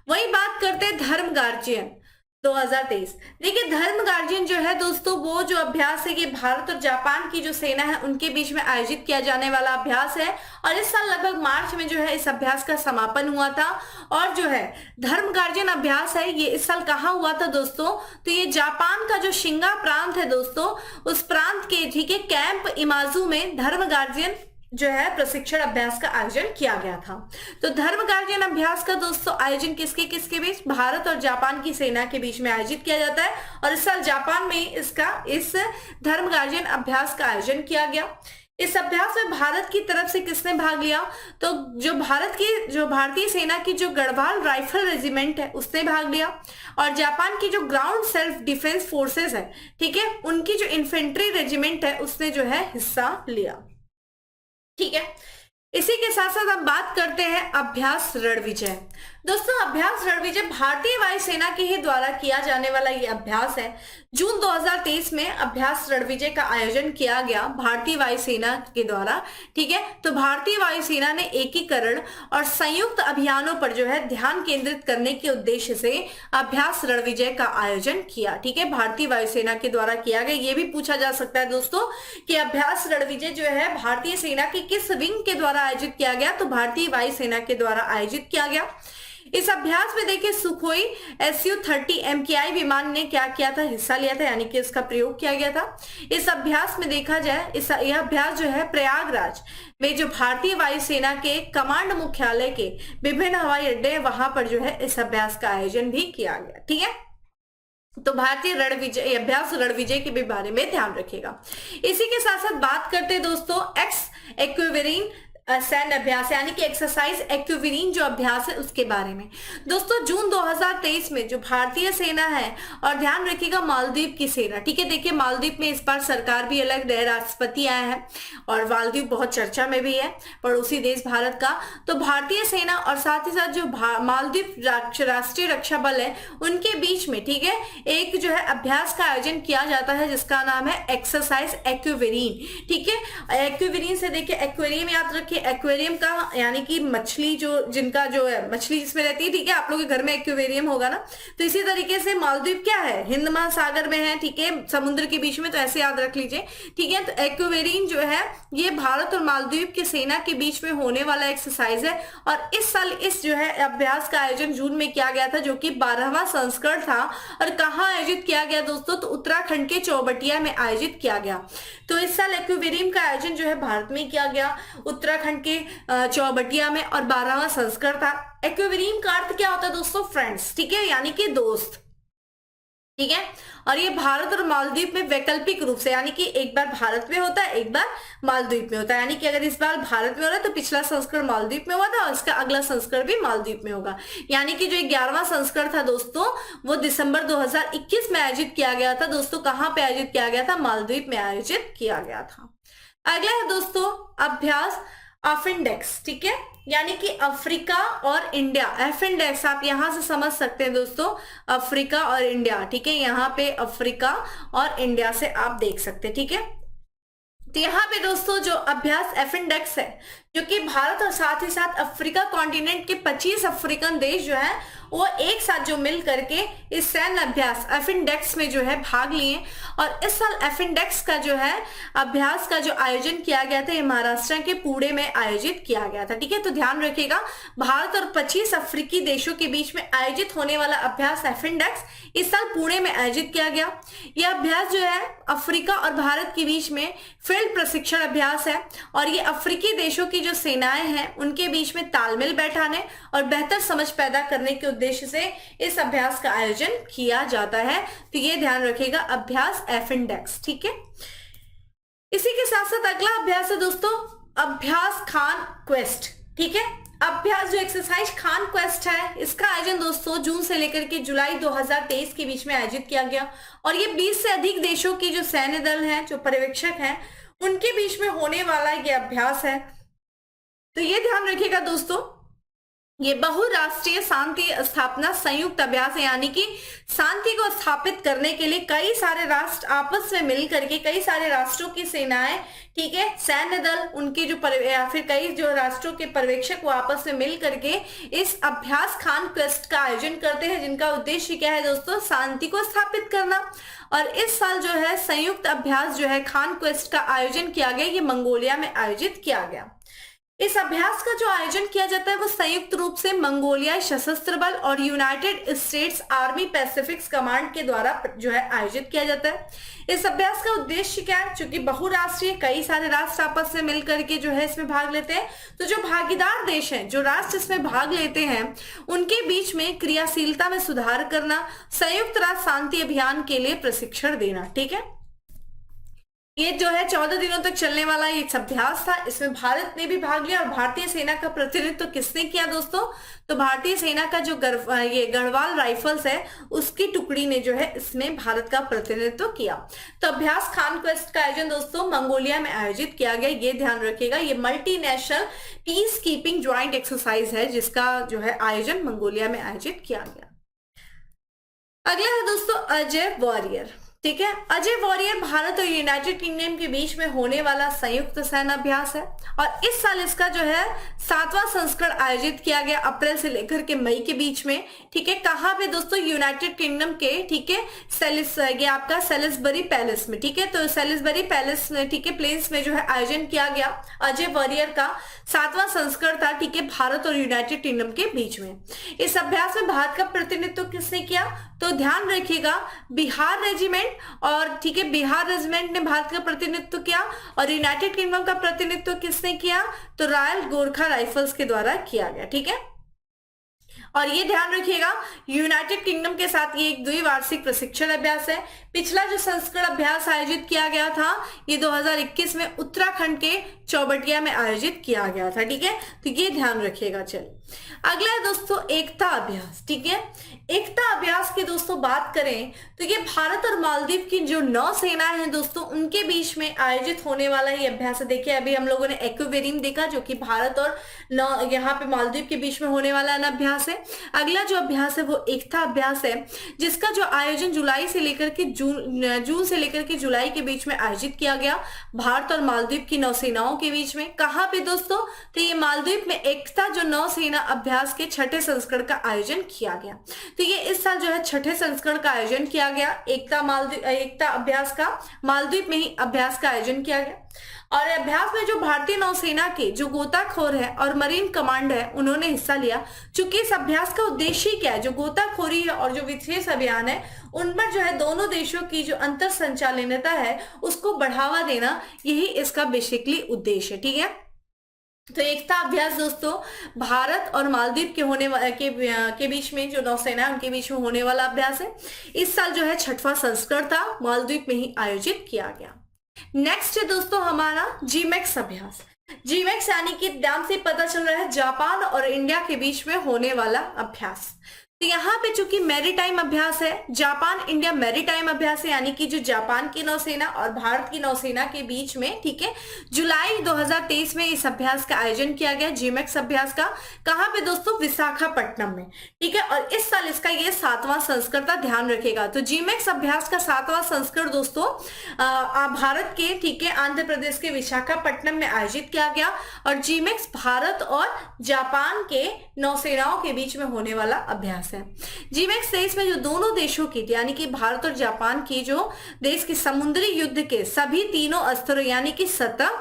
वही बात करते हैं धर्म गार्जियन। 2023। देखिए धर्म गार्जियन जो है दोस्तों, वो जो अभ्यास है ये भारत और जापान की जो सेना है उनके बीच में आयोजित किया जाने वाला अभ्यास है, और इस साल लगभग मार्च में जो है इस अभ्यास का समापन हुआ था। और जो है धर्म गार्जियन अभ्यास है ये इस साल कहाँ हुआ था दोस्तों, तो ये जापान का जो शिंगा प्रांत है दोस्तों, उस प्रांत के ठीक है कैंप इमाजू में धर्म गार्जियन जो है प्रशिक्षण अभ्यास का आयोजन किया गया था। तो धर्म गार्जियन अभ्यास का दोस्तों आयोजन किसके किसके बीच, भारत और जापान की सेना के बीच में आयोजित किया जाता है, और इस साल जापान में इस धर्म गार्जियन अभ्यास का आयोजन किया गया। इस अभ्यास में भारत की तरफ से किसने भाग लिया, तो जो भारतीय सेना की जो गढ़वाल राइफल रेजिमेंट है उसने भाग लिया, और जापान की जो ग्राउंड सेल्फ डिफेंस फोर्सेस है ठीक है उनकी जो इन्फेंट्री रेजिमेंट है उसने जो है हिस्सा लिया। ठीक है, इसी के साथ साथ हम बात करते हैं अभ्यास रणविजय। दोस्तों अभ्यास रणविजय भारतीय वायुसेना के ही द्वारा किया जाने वाला ये अभ्यास है। जून 2023 में अभ्यास रणविजय का आयोजन किया गया भारतीय वायुसेना के द्वारा। ठीक है, तो भारतीय वायुसेना ने एकीकरण और संयुक्त अभियानों पर जो है ध्यान केंद्रित करने के उद्देश्य से अभ्यास रणविजय का आयोजन किया। ठीक है, भारतीय वायुसेना के द्वारा किया गया। ये भी पूछा जा सकता है दोस्तों कि अभ्यास रणविजय जो है भारतीय सेना की किस विंग के द्वारा आयोजित किया गया, तो भारतीय वायुसेना के द्वारा आयोजित किया गया। इस अभ्यास में देखिए सुखोई Su-30 MKI विमान ने क्या किया था, हिस्सा लिया था, यानी कि इसका प्रयोग किया गया था। इस अभ्यास में देखा जाए यह अभ्यास जो है प्रयागराज में जो भारतीय वायुसेना के कमांड मुख्यालय के विभिन्न हवाई अड्डे वहां पर जो है इस अभ्यास का आयोजन भी किया गया। ठीक है, तो भारतीय रणविजय अभ्यास रणविजय के भी बारे में ध्यान रखिएगा। इसी के साथ साथ बात करते हैं दोस्तों एक्स एक्विवरीन सैन्य अभ्यास यानी कि एक्सरसाइज एक्विवरीन जो अभ्यास है उसके बारे में। दोस्तों जून 2023 में जो भारतीय सेना है, और ध्यान रखिएगा मालदीव की सेना। ठीक है, देखिए मालदीव में इस बार सरकार भी अलग, नए राष्ट्रपति आए हैं, और मालदीव बहुत चर्चा में भी है, पड़ोसी देश भारत का। तो भारतीय सेना और साथ ही साथ जो मालदीव राष्ट्रीय रक्षा बल है उनके बीच में ठीक है एक जो है अभ्यास का आयोजन किया जाता है जिसका नाम है एक्सरसाइज एक्विवरीन। ठीक है, एक्विवरीन से देखिए एक्वेरियम याद रखिए, एक्वेरियम का यानी कि मछली जिनका जो है मछली जिसमें रहती है। ठीक है, आप लोगों के घर में एक्वेरियम होगा ना, तो इसी तरीके से मालदीव क्या है, हिंद महासागर में है। ठीक है, समुद्र के बीच में, तो ऐसे याद रख लीजिए। ठीक है, तो एक्वेरियम जो है ये भारत और मालदीव की सेना के बीच में होने वाला एक्सरसाइज है, और इस साल इस जो है अभ्यास का आयोजन जून में किया गया था, जो कि 12वां संस्करण था। और कहाँ आयोजित किया गया दोस्तों, तो उत्तराखंड के चौबटिया में आयोजित किया गया। तो इस साल एक्वेरियम का आयोजन जो है भारत में किया गया, उत्तराखंड के चौबटिया में, और 12वां संस्करण था। एक्वेरियम का अर्थ क्या होता है दोस्तों, फ्रेंड्स। ठीक है, यानी कि दोस्त। ठीक है, और ये भारत और मालदीव में वैकल्पिक रूप से, यानी कि एक बार भारत में होता है एक बार मालदीव में होता है। यानी कि अगर इस बार भारत में हो रहा है तो पिछला संस्करण मालदीव में हुआ था, और इसका अगला संस्करण भी मालदीव में होगा। यानी कि जो 11वां संस्करण था दोस्तों वो दिसंबर 2021 में आयोजित किया गया था। दोस्तों कहाँ पे आयोजित किया गया था, मालदीव में आयोजित किया गया था। अगला है दोस्तों अभ्यास अफिंडेक्स। ठीक है, यानी कि अफ्रीका और इंडिया। अफिंडेक्स आप यहां से समझ सकते हैं दोस्तों, अफ्रीका और इंडिया। ठीक है, यहाँ पे अफ्रीका और इंडिया से आप देख सकते हैं। ठीक है, तो यहाँ पे दोस्तों जो अभ्यास एफिंडेक्स है, जो कि भारत और साथ ही साथ अफ्रीका कॉन्टिनेंट के 25 अफ्रीकन देश जो है वो एक साथ जो मिल करके इस सैन्य अभ्यास एफिंडेक्स में जो है भाग लिए। और इस साल एफिंडेक्स का जो है अभ्यास का जो आयोजन किया गया था ये महाराष्ट्र के पुणे में आयोजित किया गया था। ठीक है, तो ध्यान रखिएगा भारत और 25 अफ्रीकी देशों के बीच में आयोजित होने वाला अभ्यास एफिंडेक्स इस साल पुणे में आयोजित किया गया। यह अभ्यास जो है अफ्रीका और भारत के बीच में फील्ड प्रशिक्षण अभ्यास है, और ये अफ्रीकी देशों की जो सेनाएं हैं उनके बीच में तालमेल बैठाने और बेहतर समझ पैदा करने के उद्देश्य से इस अभ्यास का आयोजन किया जाता है। तो ये ध्यान रखिएगा अभ्यास एफिंडेक्स। ठीक है, इसी के साथ साथ अगला अभ्यास है दोस्तों अभ्यास खान क्वेस्ट। ठीक है, अभ्यास जो एक्सरसाइज खान क्वेस्ट है इसका आयोजन दोस्तों जून से लेकर के जुलाई 2023 के बीच में आयोजित किया गया, और ये 20 से अधिक देशों की जो सैन्य दल हैं, जो पर्यवेक्षक हैं, उनके बीच में होने वाला ये अभ्यास है। तो ये ध्यान रखिएगा दोस्तों ये बहुराष्ट्रीय शांति स्थापना संयुक्त अभ्यास है, यानी कि शांति को स्थापित करने के लिए कई सारे राष्ट्र आपस में मिल करके, कई सारे राष्ट्रों की सेनाएं, ठीक है, सैन्य दल, उनके जो या फिर कई जो राष्ट्रों के पर्यवेक्षक वो आपस में मिल करके इस अभ्यास कॉन्क्वेस्ट का आयोजन करते हैं, जिनका उद्देश्य क्या है दोस्तों, शांति को स्थापित करना। और इस साल जो है संयुक्त अभ्यास जो है कॉन्क्वेस्ट का आयोजन किया गया, ये मंगोलिया में आयोजित किया गया। इस अभ्यास का जो आयोजन किया जाता है वो संयुक्त रूप से मंगोलियाई सशस्त्र बल और United states army Pacific command के द्वारा जो है आयोजित किया जाता है। इस अभ्यास का उद्देश्य क्या है, क्योंकि बहुराष्ट्रीय कई सारे राष्ट्र आपस में मिलकर के जो है इसमें भाग लेते हैं, तो जो भागीदार देश हैं, जो राष्ट्र इसमें भाग लेते हैं, उनके बीच में क्रियाशीलता में सुधार करना, संयुक्त राष्ट्र शांति अभियान के लिए प्रशिक्षण देना। ठीक है, ये जो है 14 दिनों तक चलने वाला ये अभ्यास था। इसमें भारत ने भी भाग लिया। और भारतीय सेना का प्रतिनिधित्व किसने किया दोस्तों, तो भारतीय सेना का जो ये गढ़वाल राइफल्स है उसकी टुकड़ी ने जो है इसमें भारत का प्रतिनिधित्व किया। तो अभ्यास कॉन्क्वेस्ट का आयोजन दोस्तों मंगोलिया में आयोजित किया गया, ये ध्यान रखिएगा। ये multinational peace keeping joint exercise है जिसका जो है आयोजन मंगोलिया में आयोजित किया गया। अगला है दोस्तों अजय वॉरियर। ठीक है, अजय वॉरियर भारत और यूनाइटेड किंगडम के बीच में होने वाला संयुक्त सैन्य अभ्यास है और इस साल इसका जो है 7वां संस्करण आयोजित किया गया अप्रैल से लेकर के मई के बीच में। ठीक है, कहाँ पे दोस्तों, यूनाइटेड किंगडम के, ठीक है, ये आपका सेलिसबरी पैलेस में। ठीक है, तो सेलिसबरी पैलेस में, ठीक है, प्लेन्स में जो है आयोजन किया गया। अजय वॉरियर का 7वां संस्करण था, ठीक है, भारत और यूनाइटेड किंगडम के बीच में। इस अभ्यास में भारत का प्रतिनिधित्व किसने किया, तो ध्यान रखिएगा बिहार रेजिमेंट और, ठीक है, बिहार रेजिमेंट ने भारत का प्रतिनिधित्व किया। और यूनाइटेड किंगडम का प्रतिनिधित्व किसने किया, तो रॉयल गोरखा राइफल्स के द्वारा किया गया। ठीक है, और ये ध्यान रखिएगा यूनाइटेड किंगडम के साथ ये एक द्विवार्षिक प्रशिक्षण अभ्यास है। पिछला जो संस्करण अभ्यास आयोजित किया गया था ये 2021 में उत्तराखंड के चौबटिया में आयोजित किया गया था। ठीक है, तो ये ध्यान रखिएगा। चलिए अगला है दोस्तों एकता अभ्यास। ठीक है, एकता अभ्यास की दोस्तों बात करें तो ये भारत और मालदीव की जो नौसेनाएं हैं दोस्तों उनके बीच में आयोजित होने वाला ये अभ्यास है। देखिए अभी हम लोगों ने एक्वेरियम देखा जो कि भारत और यहाँ पे मालदीव के बीच में होने वाला अभ्यास है। अगला जो अभ्यास है वो एकता अभ्यास है जिसका जो आयोजन जुलाई से लेकर के जून से लेकर के जुलाई के बीच में आयोजित किया गया भारत और मालदीव की नौसेनाओं के बीच में। कहाँ पे दोस्तों, तो ये मालदीव में एकता जो नौसेना अभ्यास के 6ठे संस्करण का आयोजन किया गया। तो ये इस साल जो है 6ठे संस्करण का आयोजन किया गया एकता अभ्यास का, मालदीव में ही अभ्यास का आयोजन किया गया। और अभ्यास में जो भारतीय नौसेना के जो गोताखोर है और मरीन कमांड है उन्होंने हिस्सा लिया। चूंकि इस अभ्यास का उद्देश्य क्या है, जो गोताखोरी है और जो विशेष अभियान है उन पर जो है दोनों देशों की जो अंतर संचालनता है उसको बढ़ावा देना, यही इसका बेसिकली उद्देश्य है। ठीक है, तो एकता अभ्यास दोस्तों भारत और मालदीव के होने के बीच में जो नौसेना उनके बीच में होने वाला अभ्यास है। इस साल जो है 6वां संस्करण था, मालदीव में ही आयोजित किया गया। नेक्स्ट है दोस्तों हमारा जीमैक्स अभ्यास। जीमैक्स यानी कि नाम से पता चल रहा है जापान और इंडिया के बीच में होने वाला अभ्यास। तो यहाँ पे चूंकि मैरीटाइम अभ्यास है, जापान इंडिया मैरीटाइम अभ्यास है, यानी कि जो जापान की नौसेना और भारत की नौसेना के बीच में, ठीक है, जुलाई 2023 में इस अभ्यास का आयोजन किया गया जीमैक्स अभ्यास का। कहाँ पे दोस्तों, विशाखापट्टनम में। ठीक है, और इस साल इसका ये 7वां संस्करण का ध्यान रखेगा। तो जीमैक्स अभ्यास का 7वां संस्करण दोस्तों भारत के, ठीक है, आंध्र प्रदेश के विशाखापट्टनम में आयोजित किया गया। और जीमैक्स भारत और जापान के नौसेनाओं के बीच में होने वाला अभ्यास है। जीमैक्स 23 में जो दोनों देशों की, यानी कि भारत और जापान की, जो देश की समुद्री युद्ध के सभी तीनों स्तरों यानी कि सतह,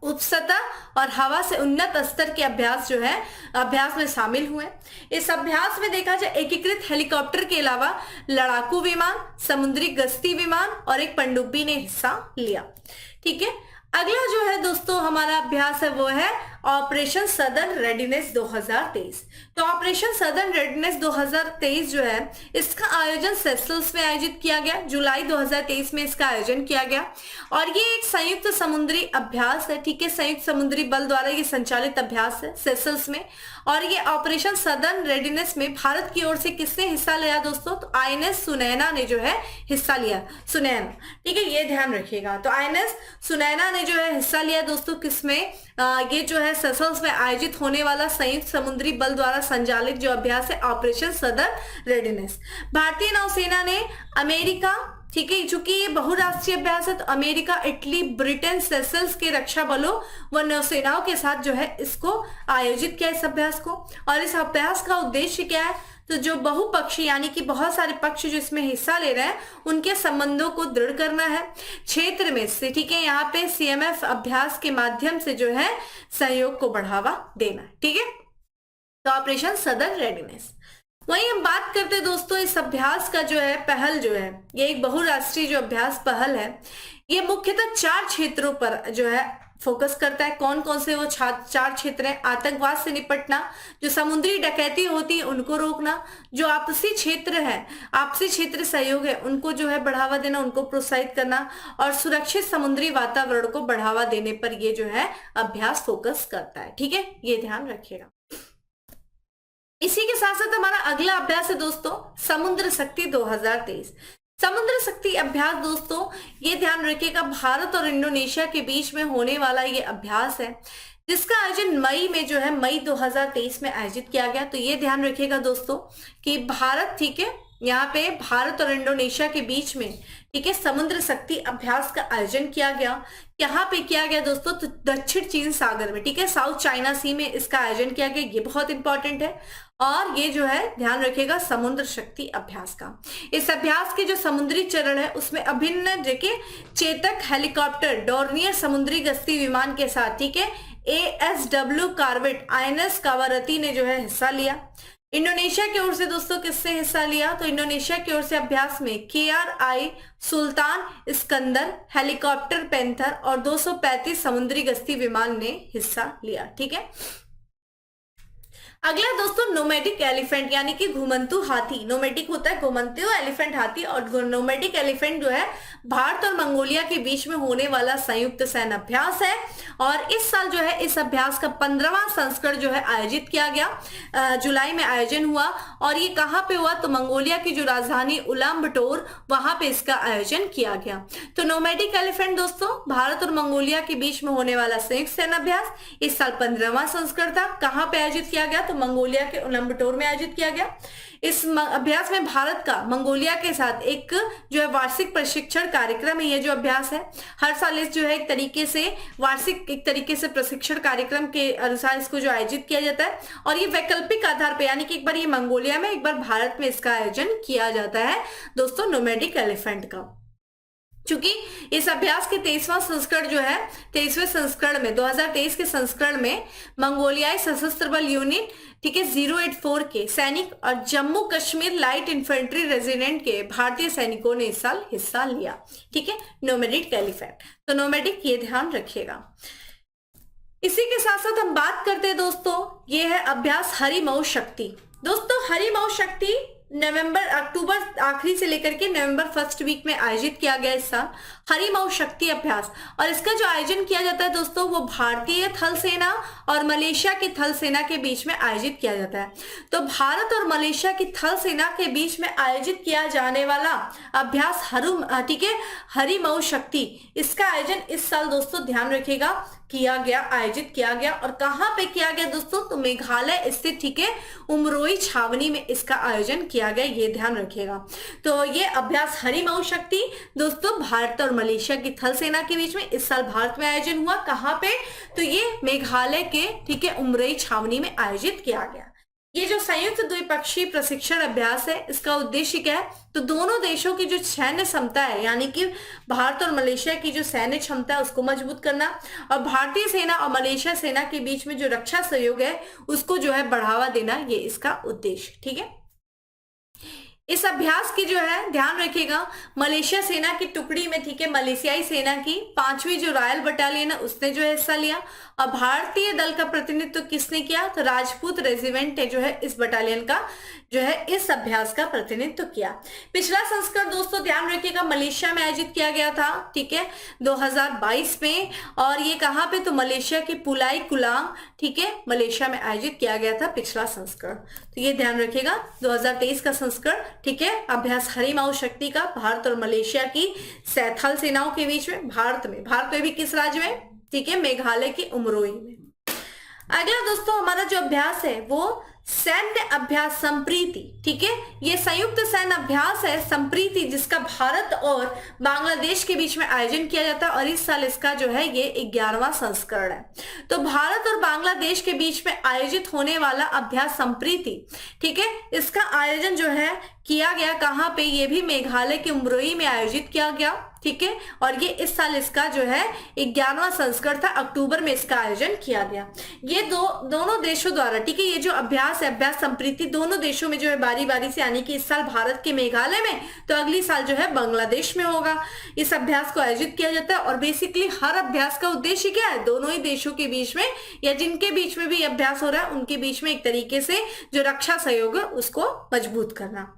उपसतह और हवा से उन्नत स्तर के अभ्यास जो है अभ्यास में शामिल हुए। इस अभ्यास में देखा जाए एकीकृत हेलीकॉप्टर के अलावा लड़ाकू विमान, समुद्री गश्ती विमान और एक पनडुब्बी ने हिस्सा लिया। ठीक है, अगला जो है दोस्तों हमारा अभ्यास है वो है ऑपरेशन सदर्न रेडीनेस 2023। तो ऑपरेशन सदर्न रेडीनेस 2023 जो है इसका आयोजन सेशल्स में आयोजित किया गया। जुलाई 2023 में इसका आयोजन किया गया और ये एक संयुक्त समुद्री अभ्यास है। ठीक है, संयुक्त समुद्री बल द्वारा ये संचालित अभ्यास है सेशल्स में। और ये ऑपरेशन सदर्न रेडीनेस में भारत की ओर से किसने हिस्सा लिया दोस्तों, तो आईएनएस सुनैना ने जो है हिस्सा लिया। सुनैना, ठीक है, ये ध्यान रखिएगा। तो आईएनएस सुनैना ने जो है हिस्सा लिया दोस्तों किसमें, ये जो है है सेशल्स में आयोजित होने वाला संयुक्त समुद्री बल द्वारा संचालित जो अभ्यास है ऑपरेशन सदर रेडीनेस। भारतीय नौसेना ने अमेरिका, ठीक है, चूंकि ये बहुराष्ट्रीय अभ्यास है तो अमेरिका, इटली, ब्रिटेन, सेशल्स के रक्षा बलों व नौसेनाओं के साथ जो है इसको आयोजित किया इस अभ्यास को। और इस अभ्यास का उद्देश्य क्या है, तो जो बहुपक्षीय यानी कि बहुत सारे पक्ष जो इसमें हिस्सा ले रहे हैं उनके संबंधों को दृढ़ करना है क्षेत्र में से, ठीक है, यहाँ पे सीएमएफ अभ्यास के माध्यम से जो है सहयोग को बढ़ावा देना, ठीक है, तो ऑपरेशन सदर रेडीनेस। वहीं हम बात करते हैं दोस्तों इस अभ्यास का जो है पहल जो है, ये एक बहुराष्ट्रीय जो अभ्यास पहल है, ये मुख्यतः 4 क्षेत्रों पर जो है फोकस करता है। कौन कौन से वो 4 क्षेत्र हैं? आतंकवाद से निपटना, जो समुद्री डकैती होती है उनको रोकना, जो आपसी क्षेत्र है, आपसी क्षेत्र सहयोग है उनको जो है बढ़ावा देना, उनको प्रोत्साहित करना, और सुरक्षित समुद्री वातावरण को बढ़ावा देने पर ये जो है अभ्यास फोकस करता है, ठीक है, ये ध्यान रखिएगा। इसी के साथ साथ हमारा अगला अभ्यास है दोस्तों समुद्र शक्ति 2023। समुद्र शक्ति अभ्यास दोस्तों ये ध्यान रखिएगा भारत और इंडोनेशिया के बीच में होने वाला ये अभ्यास है, जिसका आयोजन मई में जो है मई 2023 में आयोजित किया गया। तो ये ध्यान रखिएगा दोस्तों कि भारत, ठीक है, यहाँ पे भारत और इंडोनेशिया के बीच में, ठीक है, समुद्र शक्ति अभ्यास का आयोजन किया गया। यहाँ पे किया गया दोस्तों तो दक्षिण चीन सागर में, ठीक है, साउथ चाइना सी में इसका आयोजन किया गया, ये बहुत इंपॉर्टेंट है। और ये जो है ध्यान रखिएगा समुद्र शक्ति अभ्यास का। इस अभ्यास के जो समुद्री चरण है उसमें अभिन्न देखिए चेतक हेलीकॉप्टर, डोर्नियर समुद्री गश्ती विमान के साथ, ठीक है, ASW कार्वेट INS कावारती ने जो है हिस्सा लिया। इंडोनेशिया की ओर से दोस्तों किससे हिस्सा लिया, तो इंडोनेशिया की ओर से अभ्यास में KRI सुल्तान इस्कंदर हेलीकॉप्टर पैंथर और 235 समुद्री गश्ती विमान ने हिस्सा लिया, ठीक है। अगला दोस्तों नोमैडिक एलिफेंट यानी कि घुमंतु हाथी। नोमैडिक होता है घुमंतु एलिफेंट हाथी, और नोमैडिक एलिफेंट जो है भारत और मंगोलिया के बीच में होने वाला संयुक्त सैन्य अभ्यास है। और इस साल जो है इस अभ्यास का 15वां संस्करण जो है आयोजित किया गया, जुलाई में आयोजन हुआ। और ये कहाँ पे हुआ, तो मंगोलिया की जो राजधानी उलानबटोर, वहां पे इसका आयोजन किया गया। तो नोमैडिक एलिफेंट दोस्तों भारत और मंगोलिया के बीच में होने वाला संयुक्त सैन्य अभ्यास इस साल 15वां संस्करण था। कहाँ पे आयोजित किया गया, तो मंगोलिया के उलानबटोर में आयोजित किया गया। इस अभ्यास में भारत का मंगोलिया के साथ एक जो है वार्षिक प्रशिक्षण कार्यक्रम है। ये जो अभ्यास है हर साल इस जो है एक तरीके से वार्षिक एक तरीके से प्रशिक्षण कार्यक्रम के अनुसार इसको जो आयोजित किया जाता है, और ये वैकल्पिक आधार पे यानी कि एक बार ये मंगोलिया में एक बार भारत में इसका आयोजन किया जाता है दोस्तों नोमैडिक एलिफेंट का। चूंकि इस अभ्यास के 23वां संस्करण जो है 23वें संस्करण में 2023 के संस्करण में मंगोलियाई सशस्त्र बल यूनिट, ठीक है, 084 के सैनिक और Jammu Kashmir light infantry resident के भारतीय सैनिकों ने इस साल हिस्सा लिया, ठीक है, नोमैडिक एलिफेंट। तो नोमैडिक ये ध्यान रखिएगा। इसी के साथ साथ हम बात करते हैं दोस्तों ये है अभ्यास हरिमऊ शक्ति। दोस्तों हरिमऊ शक्ति अक्टूबर आखिरी से लेकर के नवंबर फर्स्ट वीक में आयोजित किया गया इस साल हरिमऊ शक्ति अभ्यास। और इसका जो आयोजन किया जाता है दोस्तों वो भारतीय थल सेना और मलेशिया की थल सेना के बीच में आयोजित किया जाता है। तो भारत और मलेशिया की थल सेना के बीच में आयोजित किया जाने वाला अभ्यास ठीक है हरिमऊ शक्ति, इसका आयोजन इस साल दोस्तों ध्यान रखिएगा किया गया, आयोजित किया गया। और कहां पे किया गया दोस्तों, तो मेघालय स्थित, ठीक है, उमरोई छावनी में इसका आयोजन किया गया, ये ध्यान रखिएगा। तो ये अभ्यास हरिमऊ शक्ति दोस्तों भारत और मलेशिया की थल सेना के बीच में इस साल भारत में आयोजन हुआ। कहां पे, तो ये मेघालय के, ठीक है, उमरोई छावनी में आयोजित किया गया। ये जो संयुक्त द्विपक्षीय प्रशिक्षण अभ्यास है इसका उद्देश्य क्या है, तो दोनों देशों की जो सैन्य क्षमता है यानी कि भारत और मलेशिया की जो सैन्य क्षमता है उसको मजबूत करना, और भारतीय सेना और मलेशिया सेना के बीच में जो रक्षा सहयोग है उसको जो है बढ़ावा देना, ये इसका उद्देश्य, ठीक है। इस अभ्यास की जो है ध्यान रखिएगा मलेशिया सेना की टुकड़ी में, ठीक है, मलेशियाई सेना की 5वीं जो रॉयल बटालियन है उसने जो है हिस्सा लिया। और भारतीय दल का प्रतिनिधित्व किसने किया, तो राजपूत रेजिमेंट ने जो है इस बटालियन का जो है इस अभ्यास का प्रतिनिधित्व किया। पिछला संस्करण दोस्तों ध्यान रखिएगा मलेशिया में आयोजित किया गया था, ठीक है, 2022 में। और ये कहां पे, तो मलेशिया की पुलाई कुलांग, ठीक है, मलेशिया में आयोजित किया गया था पिछला संस्करण। तो ये ध्यान रखिएगा 2023 का संस्करण, ठीक है, अभ्यास हरिमऊ शक्ति का भारत और मलेशिया की थल सेनाओं के बीच में, भारत में भी किस राज्य में, ठीक है, मेघालय के उमरोई में। अगला दोस्तों हमारा जो अभ्यास है वो सैन्य अभ्यास संप्रीति, ठीक है। ये संयुक्त सैन्य अभ्यास है संप्रीति, जिसका भारत और बांग्लादेश के बीच में आयोजन किया जाता है और इस साल इसका जो है ये 11वां संस्करण है। तो भारत और बांग्लादेश के बीच में आयोजित होने वाला अभ्यास संप्रीति, ठीक है, इसका आयोजन जो है किया गया कहाँ पे, ये भी मेघालय के उमरोई में आयोजित किया गया, ठीक है। और ये इस साल इसका जो है 11वां संस्करण था, अक्टूबर में इसका आयोजन किया गया। ये दोनों देशों द्वारा, ठीक है, ये जो अभ्यास है अभ्यास संप्रीति दोनों देशों में जो है बारी बारी से, यानी कि इस साल भारत के मेघालय में तो अगली साल जो है बांग्लादेश में होगा, इस अभ्यास को आयोजित किया जाता है। और बेसिकली हर अभ्यास का उद्देश्य क्या है, दोनों ही देशों के बीच में या जिनके बीच में भी अभ्यास हो रहा है उनके बीच में एक तरीके से जो रक्षा सहयोग है उसको मजबूत करना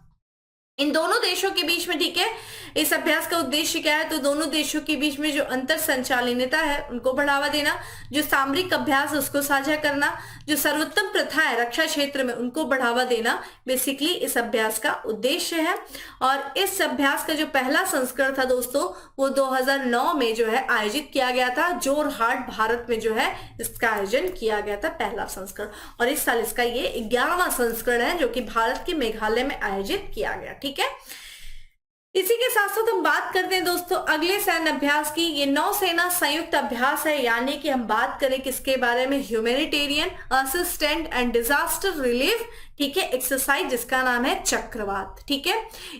इन दोनों देशों के बीच में, ठीक है। इस अभ्यास का उद्देश्य क्या है, तो दोनों देशों के बीच में जो अंतर संचालनीयता है उनको बढ़ावा देना, जो सामरिक अभ्यास है उसको साझा करना, जो सर्वोत्तम प्रथा है रक्षा क्षेत्र में उनको बढ़ावा देना, बेसिकली इस अभ्यास का उद्देश्य है। और इस अभ्यास का जो पहला संस्करण था दोस्तों वो 2009 में जो है आयोजित किया गया था, जोरहाट भारत में जो है इसका आयोजन किया गया था पहला संस्करण। और इस साल इसका ये 11वां संस्करण है जो कि भारत के मेघालय में आयोजित किया गया, ठीक है। इसी के साथ साथ हम बात करते हैं दोस्तों अगले सैन्य अभ्यास की। ये नौसेना संयुक्त अभ्यास है, यानी कि हम बात करें किसके बारे में, humanitarian assistant and disaster relief, ठीक है, एक्सरसाइज, जिसका नाम है चक्रवात, ठीक है।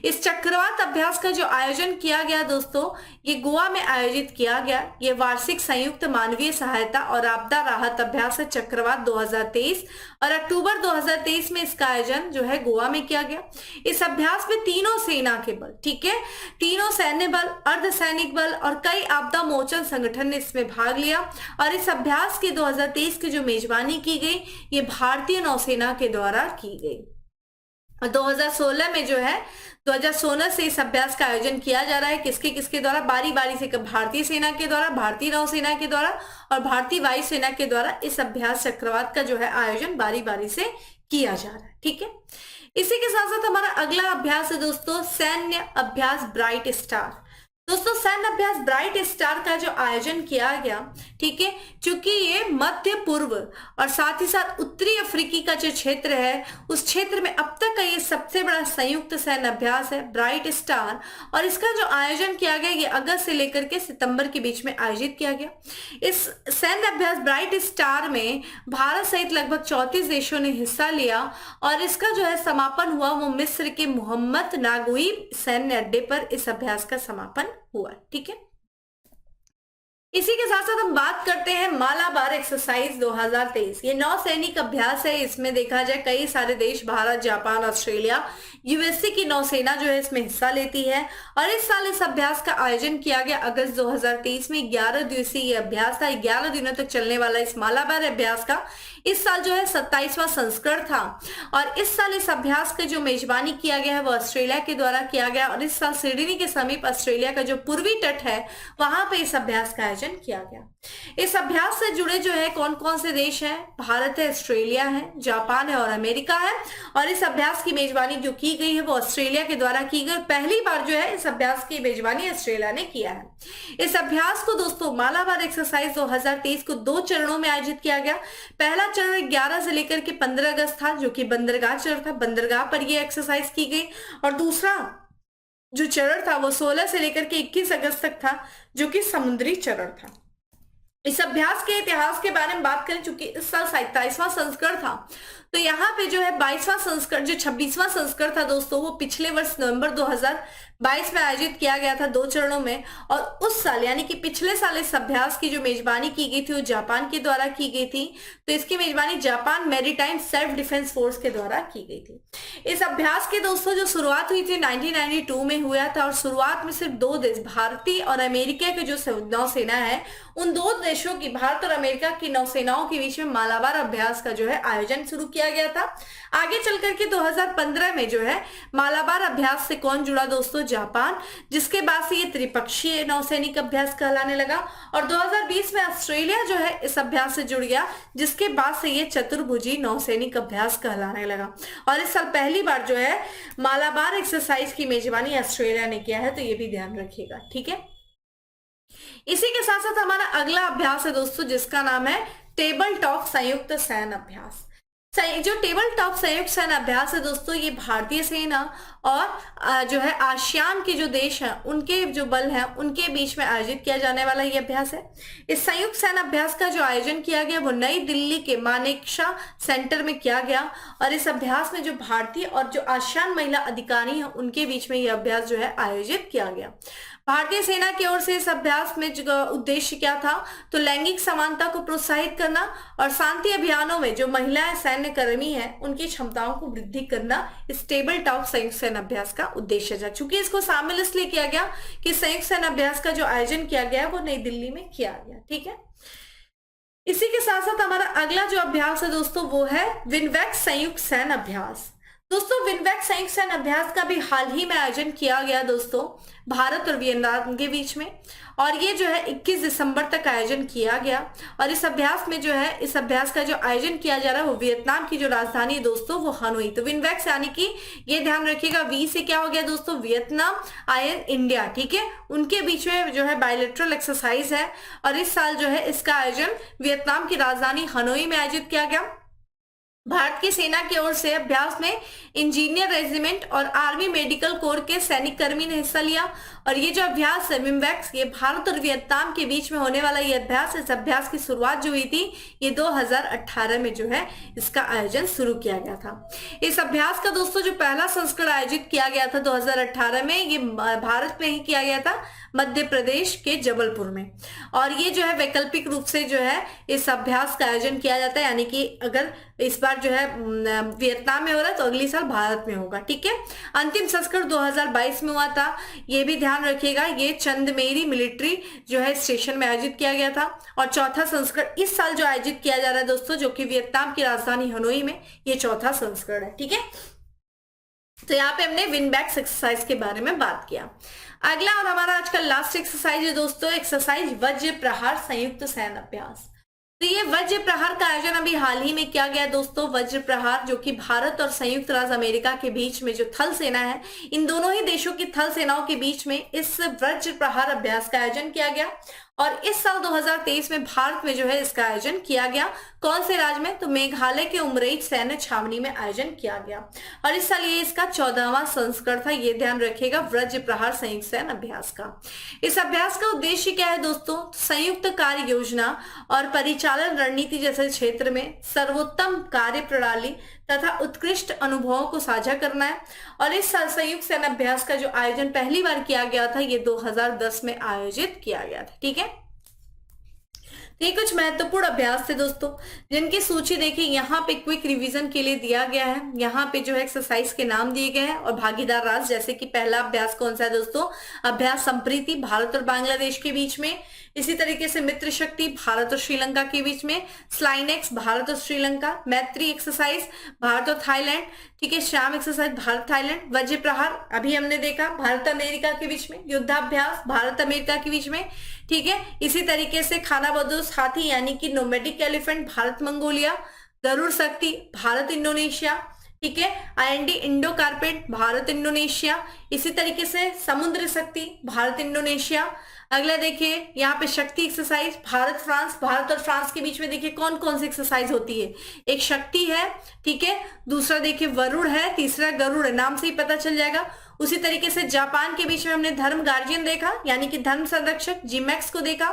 इस चक्रवात अभ्यास का जो आयोजन किया गया दोस्तों ये गोवा में आयोजित किया गया। ये वार्षिक संयुक्त मानवीय सहायता और आपदा राहत अभ्यास है चक्रवात 2023, और अक्टूबर 2023 में इसका आयोजन जो है गोवा में किया गया। इस अभ्यास में तीनों सेना के बल, ठीक है, तीनों सैन्य बल, अर्धसैनिक बल और कई आपदा मोचन संगठन ने इसमें भाग लिया। और इस अभ्यास के 2023 की जो मेजबानी की गई ये भारतीय नौसेना के द्वारा की गई। 2016 में जो है 2016 से इस अभ्यास का आयोजन किया जा रहा है, किसके किसके द्वारा, बारी बारी से, भारतीय सेना के द्वारा, भारतीय नौसेना के द्वारा और भारतीय वायुसेना के द्वारा इस अभ्यास चक्रवात का जो है आयोजन बारी बारी से किया जा रहा है, ठीक है। इसी के साथ साथ हमारा अगला अभ्यास है दोस्तों सैन्य अभ्यास ब्राइट स्टार। दोस्तों सैन्य अभ्यास ब्राइट स्टार का जो आयोजन किया गया, ठीक है, क्योंकि ये मध्य पूर्व और साथ ही साथ उत्तरी अफ्रीकी का जो क्षेत्र है उस क्षेत्र में अब तक का ये सबसे बड़ा संयुक्त सैन्य अभ्यास है ब्राइट स्टार। और इसका जो आयोजन किया गया ये अगस्त से लेकर के सितंबर के बीच में आयोजित किया गया। इस सैन्य अभ्यास ब्राइट स्टार में भारत सहित लगभग 34 देशों ने हिस्सा लिया और इसका जो है समापन हुआ वो मिस्र के मोहम्मद नागुई सैन्य अड्डे पर इस अभ्यास का समापन हुआ, ठीक है। इसी के साथ साथ हम बात करते हैं मालाबार एक्सरसाइज 2023। ये नौसैनिक अभ्यास है, इसमें देखा जाए कई सारे देश, भारत, जापान, ऑस्ट्रेलिया, यूएसए की नौसेना जो है इसमें हिस्सा लेती है। और इस साल इस अभ्यास का आयोजन किया गया अगस्त 2023 में। 11 दिवसीय ये अभ्यास था, 11 दिनों तक चलने वाला इस मालाबार अभ्यास का इस साल जो है 27वां संस्करण था। और इस साल इस अभ्यास का जो मेजबानी किया गया है वो ऑस्ट्रेलिया के द्वारा किया गया। और इस साल सिडनी के समीप ऑस्ट्रेलिया का जो पूर्वी तट है वहां पे इस अभ्यास का आयोजन किया गया। इस अभ्यास से जुड़े जो है कौन कौन से देश हैं, भारत है, ऑस्ट्रेलिया है, जापान है और अमेरिका है। और इस अभ्यास की मेजबानी जो की गई है वो ऑस्ट्रेलिया के द्वारा की गई। पहली बार जो है इस अभ्यास की मेजबानी ऑस्ट्रेलिया ने किया है। इस अभ्यास को दोस्तों मालाबार एक्सरसाइज 2023 को 2 चरणों में आयोजित किया गया। पहला चरण 11 से लेकर के 15 अगस्त था जो कि बंदरगाह चरण था, बंदरगाह पर यह एक्सरसाइज की गई। और दूसरा जो चरण था वो 16 से लेकर के 21 अगस्त तक था जो कि समुद्री चरण था। इस अभ्यास के इतिहास के बारे में बात करें, चूंकि इस साल 27वां संस्करण था तो यहाँ पे जो है 22वां संस्करण, जो 26वां संस्करण था दोस्तों वो पिछले वर्ष नवंबर 2022 में आयोजित किया गया था 2 चरणों में। और उस साल यानी कि पिछले साल इस अभ्यास की जो मेजबानी की गई थी वो जापान के द्वारा की गई थी। तो इसकी मेजबानी Japan maritime self defence force के द्वारा की गई थी। इस अभ्यास की दोस्तों जो शुरुआत हुई थी 1992 में हुआ था। और शुरुआत में सिर्फ 2 देश, भारतीय और अमेरिका के जो नौसेना है उन 2 देशों की, भारत और अमेरिका की नौसेनाओं के बीच में मालाबार अभ्यास का जो है आयोजन शुरू किया गया था। आगे चल करके 2015 में जो है मालाबार अभ्यास से कौन जुड़ा दोस्तों, जापान, जिसके बाद से ये त्रिपक्षीय नौसैनिक अभ्यास कहलाने लगा। और 2020 में ऑस्ट्रेलिया जो है इस अभ्यास से जुड़ गया, जिसके बाद से ये चतुर्भुजी नौसैनिक अभ्यास कहलाने लगा। और इस साल पहली बार जो है मालाबार एक्सरसाइज की मेजबानी ऑस्ट्रेलिया ने किया है, तो ये भी ध्यान रखिएगा, ठीक है। इसी के साथ साथ हमारा अगला अभ्यास है दोस्तों जिसका नाम है टेबल टॉप संयुक्त सैन्य अभ्यास। जो टेबल टॉप संयुक्त सैन्य अभ्यास है दोस्तों, ये भारतीय सेना और जो है आसियान के जो देश हैं उनके जो बल हैं उनके बीच में आयोजित किया जाने वाला ये अभ्यास है। इस संयुक्त सैन्य अभ्यास का जो आयोजन किया गया वो नई दिल्ली के मानेकशॉ सेंटर में किया गया और इस अभ्यास में जो भारतीय और जो आसियान महिला अधिकारी हैं उनके बीच में यह अभ्यास जो है आयोजित किया गया। भारतीय सेना की ओर से इस अभ्यास में जो उद्देश्य क्या था, तो लैंगिक समानता को प्रोत्साहित करना और शांति अभियानों में जो महिलाएं सैन्य कर्मी हैं उनकी क्षमताओं को वृद्धि करना इस टेबल टॉप संयुक्त सैन्य अभ्यास का उद्देश्य था। चूंकि इसको शामिल इसलिए किया गया कि संयुक्त सैन्य अभ्यास का जो आयोजन किया गया वो नई दिल्ली में किया गया। ठीक है, इसी के साथ साथ हमारा अगला जो अभ्यास है दोस्तों वो है विनवेक संयुक्त सैन्य अभ्यास। दोस्तों विनवेक संयुक्त सैन्य अभ्यास का भी हाल ही में आयोजन किया गया दोस्तों भारत और वियतनाम के बीच में, और ये जो है 21 दिसंबर तक आयोजन किया गया। और इस अभ्यास में जो है इस अभ्यास का जो आयोजन किया जा रहा है वो वियतनाम की जो राजधानी है दोस्तों वो हनोई। तो विनवेक यानी कि ये ध्यान रखिएगा, वी से क्या हो गया दोस्तों, वियतनाम, आयन इंडिया, ठीक है, उनके बीच में जो है बायलैटरल एक्सरसाइज है और इस साल जो है इसका आयोजन वियतनाम की राजधानी हनोई में आयोजित किया गया। भारत की सेना की ओर से अभ्यास में इंजीनियर रेजिमेंट और आर्मी मेडिकल कोर के सैनिक कर्मी ने हिस्सा लिया और ये जो अभ्यास है विमवैक्स, ये भारत और वियतनाम के बीच में होने वाला ये अभ्यास, इस अभ्यास की शुरुआत जो हुई थी ये 2018 में जो है इसका आयोजन शुरू किया गया था। इस अभ्यास का दोस्तों जो पहला संस्करण आयोजित किया गया था 2018 में, ये भारत में ही किया गया था, मध्य प्रदेश के जबलपुर में। और ये जो है वैकल्पिक रूप से जो है इस अभ्यास का आयोजन किया जाता है, यानी कि अगर इस बार जो है वियतनाम में हो रहा है तो अगली साल भारत में होगा। ठीक है, अंतिम संस्करण 2022 में हुआ था, ये भी ध्यान रखिएगा, ये चंदमेरी मिलिट्री जो है स्टेशन में आयोजित किया गया था। और चौथा संस्करण इस साल जो आयोजित किया जा रहा है दोस्तों, जो कि वियतनाम की राजधानी हनोई में, ये चौथा संस्करण है। ठीक है, तो यहाँ पे हमने विनबैक एक्सरसाइज के बारे में बात किया। अगला और हमारा आज का लास्ट एक्सरसाइज है दोस्तों, एक्सरसाइज वज्र प्रहार संयुक्त सैन्य अभ्यास। तो ये वज्र प्रहार का आयोजन अभी हाल ही में किया गया दोस्तों। वज्र प्रहार जो कि भारत और संयुक्त राज्य अमेरिका के बीच में जो थल सेना है, इन दोनों ही देशों की थल सेनाओं के बीच में इस वज्र प्रहार अभ्यास का आयोजन किया गया और इस साल 2023 में भारत में जो है इसका आयोजन किया गया। कौन से राज्य में, तो मेघालय के उमरेई सैन्य छावनी में आयोजन किया गया और इस साल ये इसका 14वां संस्करण था, ये ध्यान रखिएगा, वज्र प्रहार संयुक्त सैन्य अभ्यास का। इस अभ्यास का उद्देश्य क्या है दोस्तों, संयुक्त कार्य योजना और परिचालन रणनीति जैसे क्षेत्र में सर्वोत्तम कार्य प्रणाली तथा उत्कृष्ट अनुभवों को साझा करना है। और इस साल संयुक्त सैन्य अभ्यास का जो आयोजन पहली बार किया गया था ये 2010 में आयोजित किया गया था। ठीक है, ये कुछ महत्वपूर्ण अभ्यास थे दोस्तों जिनकी सूची देखिए यहाँ पे क्विक रिवीजन के लिए दिया गया है। यहाँ पे जो है एक्सरसाइज के नाम दिए गए हैं और भागीदार राष्ट्र, जैसे कि पहला अभ्यास कौन सा है दोस्तों, अभ्यास संप्रीति भारत और बांग्लादेश के बीच में। इसी तरीके से मित्र शक्ति भारत और श्रीलंका के बीच में, स्लाइनेक्स भारत और श्रीलंका, मैत्री एक्सरसाइज भारत और थाईलैंड, ठीक है, श्याम एक्सरसाइज भारत थाईलैंड, वज्र प्रहार अभी हमने देखा भारत अमेरिका के बीच में, युद्धाभ्यास भारत अमेरिका के बीच में। ठीक है, इसी तरीके से खानाबदोश हाथी यानी कि nomadic elephant Bharat Mongolia, Garuda Shakti Bharat Indonesia, ठीक है, IND Indo CORPAT Bharat Indonesia. इसी तरीके से समुद्र शक्ति भारत इंडोनेशिया। अगला देखिए यहाँ पे शक्ति एक्सरसाइज भारत फ्रांस, भारत और फ्रांस के बीच में देखिए कौन कौन सी एक्सरसाइज होती है, एक शक्ति है, ठीक है, दूसरा देखिए वरुण है, तीसरा गरुड़ है, नाम से ही पता चल जाएगा। उसी तरीके से जापान के बीच में हमने धर्म गार्जियन देखा यानी कि धर्म संरक्षक जीमैक्स को देखा।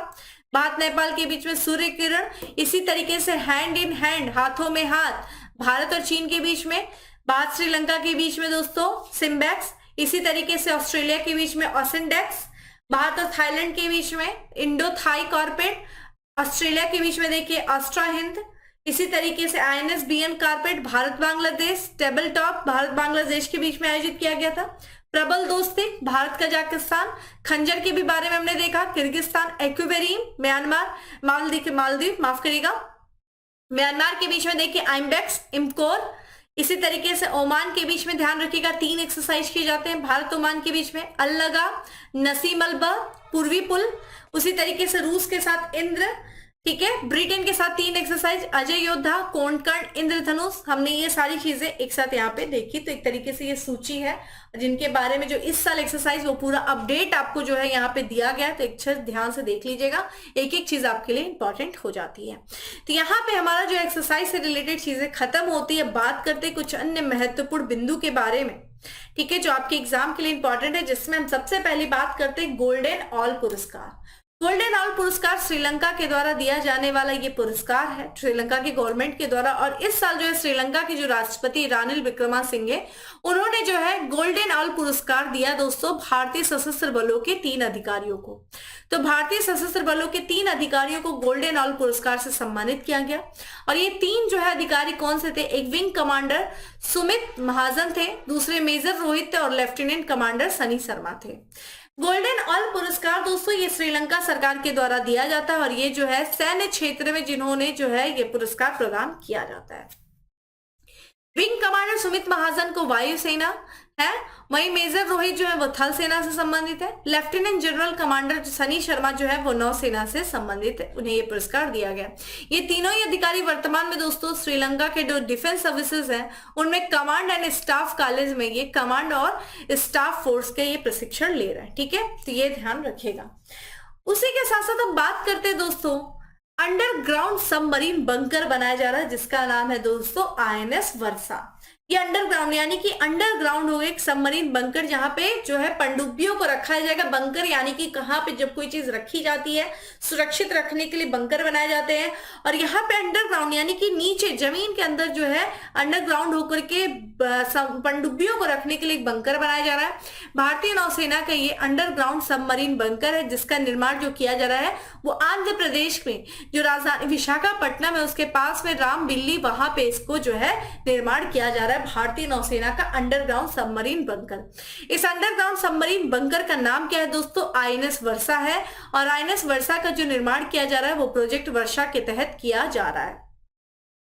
भारत नेपाल के बीच में सूर्य किरण। इसी तरीके से हैंड इन हैंड हाथों में हाथ भारत और चीन के बीच में, भारत श्रीलंका के बीच में दोस्तों सिम्बैक्स। इसी तरीके से ऑस्ट्रेलिया के बीच में ओसेंडेक्स, भारत और थाईलैंड के बीच में इंडो थाई कॉर्पेट, ऑस्ट्रेलिया के बीच में देखिए ऑस्ट्रा हिंद। इसी तरीके से INS-BN carpet Bharat Bangladesh, table top Bharat Bangladesh के बीच में आयोजित किया गया था। प्रबल दोस्ती भारत कजाकिस्तान, खंजर के भी बारे में हमने देखा, किर्गिस्तान, एक्वेरियम म्यांमार, मालदीव माफ करिएगा, म्यांमार के बीच में देखिए आइमडेक्स, इम्कोर। इसी तरीके से ओमान के बीच में ध्यान रखिएगा 3 एक्सरसाइज किए जाते हैं भारत ओमान के बीच में, अल्लगा, नसीम अल्बा, पूर्वी पुल। उसी तरीके से रूस के साथ इंद्र, ठीक है। ब्रिटेन के साथ 3 एक्सरसाइज, अजय योद्धा, कोंकण, इंद्रधनुष, हमने ये सारी चीजें एक साथ यहाँ पे देखी। तो एक तरीके से ये सूची है जिनके बारे में जो इस साल एक्सरसाइज वो पूरा अपडेट आपको जो है यहाँ पे दिया गया है। तो एक ध्यान से देख लीजिएगा, एक एक चीज आपके लिए इंपॉर्टेंट हो जाती है। तो यहाँ पे हमारा जो एक्सरसाइज से रिलेटेड चीजें खत्म होती है। बात करते कुछ अन्य महत्वपूर्ण बिंदु के बारे में, ठीक है, जो आपके एग्जाम के लिए इंपॉर्टेंट है, जिसमें हम सबसे पहली बात करते हैं गोल्डन ऑल पुरस्कार। गोल्डन ऑल पुरस्कार श्रीलंका के द्वारा दिया जाने वाला ये पुरस्कार है, श्रीलंका की गवर्नमेंट के द्वारा। और इस साल जो है श्रीलंका के जो राष्ट्रपति रानिल विक्रमासिंघे, उन्होंने जो है गोल्डन ऑल पुरस्कार दिया दोस्तों भारतीय सशस्त्र बलों के 3 अधिकारियों को। तो भारतीय सशस्त्र बलों के 3 अधिकारियों को गोल्डन ऑल पुरस्कार से सम्मानित किया गया। और ये 3 जो है अधिकारी कौन से थे? एक विंग कमांडर सुमित महाजन थे, दूसरे मेजर रोहित थे और लेफ्टिनेंट कमांडर सनी शर्मा थे। गोल्डन ऑल पुरस्कार दोस्तों ये श्रीलंका सरकार के द्वारा दिया जाता है और ये जो है सैन्य क्षेत्र में जिन्होंने जो है ये पुरस्कार प्रदान किया जाता है। विंग कमांडर सुमित महाजन को वायुसेना है, वहीं मेजर रोहित जो है वो थल सेना से संबंधित है। Lieutenant general commander Sunny Sharma जो है वो नौसेना से संबंधित है, उन्हें ये पुरस्कार दिया गया। ये तीनों ही अधिकारी वर्तमान में दोस्तों श्रीलंका के जो डिफेंस सर्विसेज हैं उनमें कमांड एंड स्टाफ कॉलेज में ये कमांड और स्टाफ फोर्स के ये प्रशिक्षण ले रहे हैं, ठीक है, तो ये ध्यान रखिएगा। उसी के साथ साथ हम बात करते हैं दोस्तों अंडरग्राउंड सबमरीन बंकर बनाया जा रहा है, जिसका नाम है दोस्तों INS वर्षा। ये अंडरग्राउंड यानी कि अंडरग्राउंड हो एक सबमरीन बंकर, जहां पे जो है पनडुब्बियों को रखा जाएगा। बंकर यानी कि कहां पे जब कोई चीज रखी जाती है सुरक्षित रखने के लिए बंकर बनाए जाते हैं। और यहाँ पे अंडरग्राउंड यानी कि नीचे जमीन के अंदर जो है अंडरग्राउंड होकर के पनडुब्बियों को रखने के लिए एक बंकर बनाया जा रहा है। भारतीय नौसेना का ये अंडरग्राउंड सबमरीन बंकर है, जिसका निर्माण जो किया जा रहा है वो आंध्र प्रदेश में जो राजधानी विशाखापट्टनम है उसके पास में रामबिल्ली, वहां पे इसको जो है निर्माण किया जा रहा है भारतीय नौसेना का अंडरग्राउंड सबमरीन बंकर। इस अंडरग्राउंड सबमरीन बंकर का नाम क्या है दोस्तों? INS वर्षा है। और INS वर्षा का जो निर्माण किया जा रहा है वो प्रोजेक्ट वर्षा के तहत किया जा रहा है।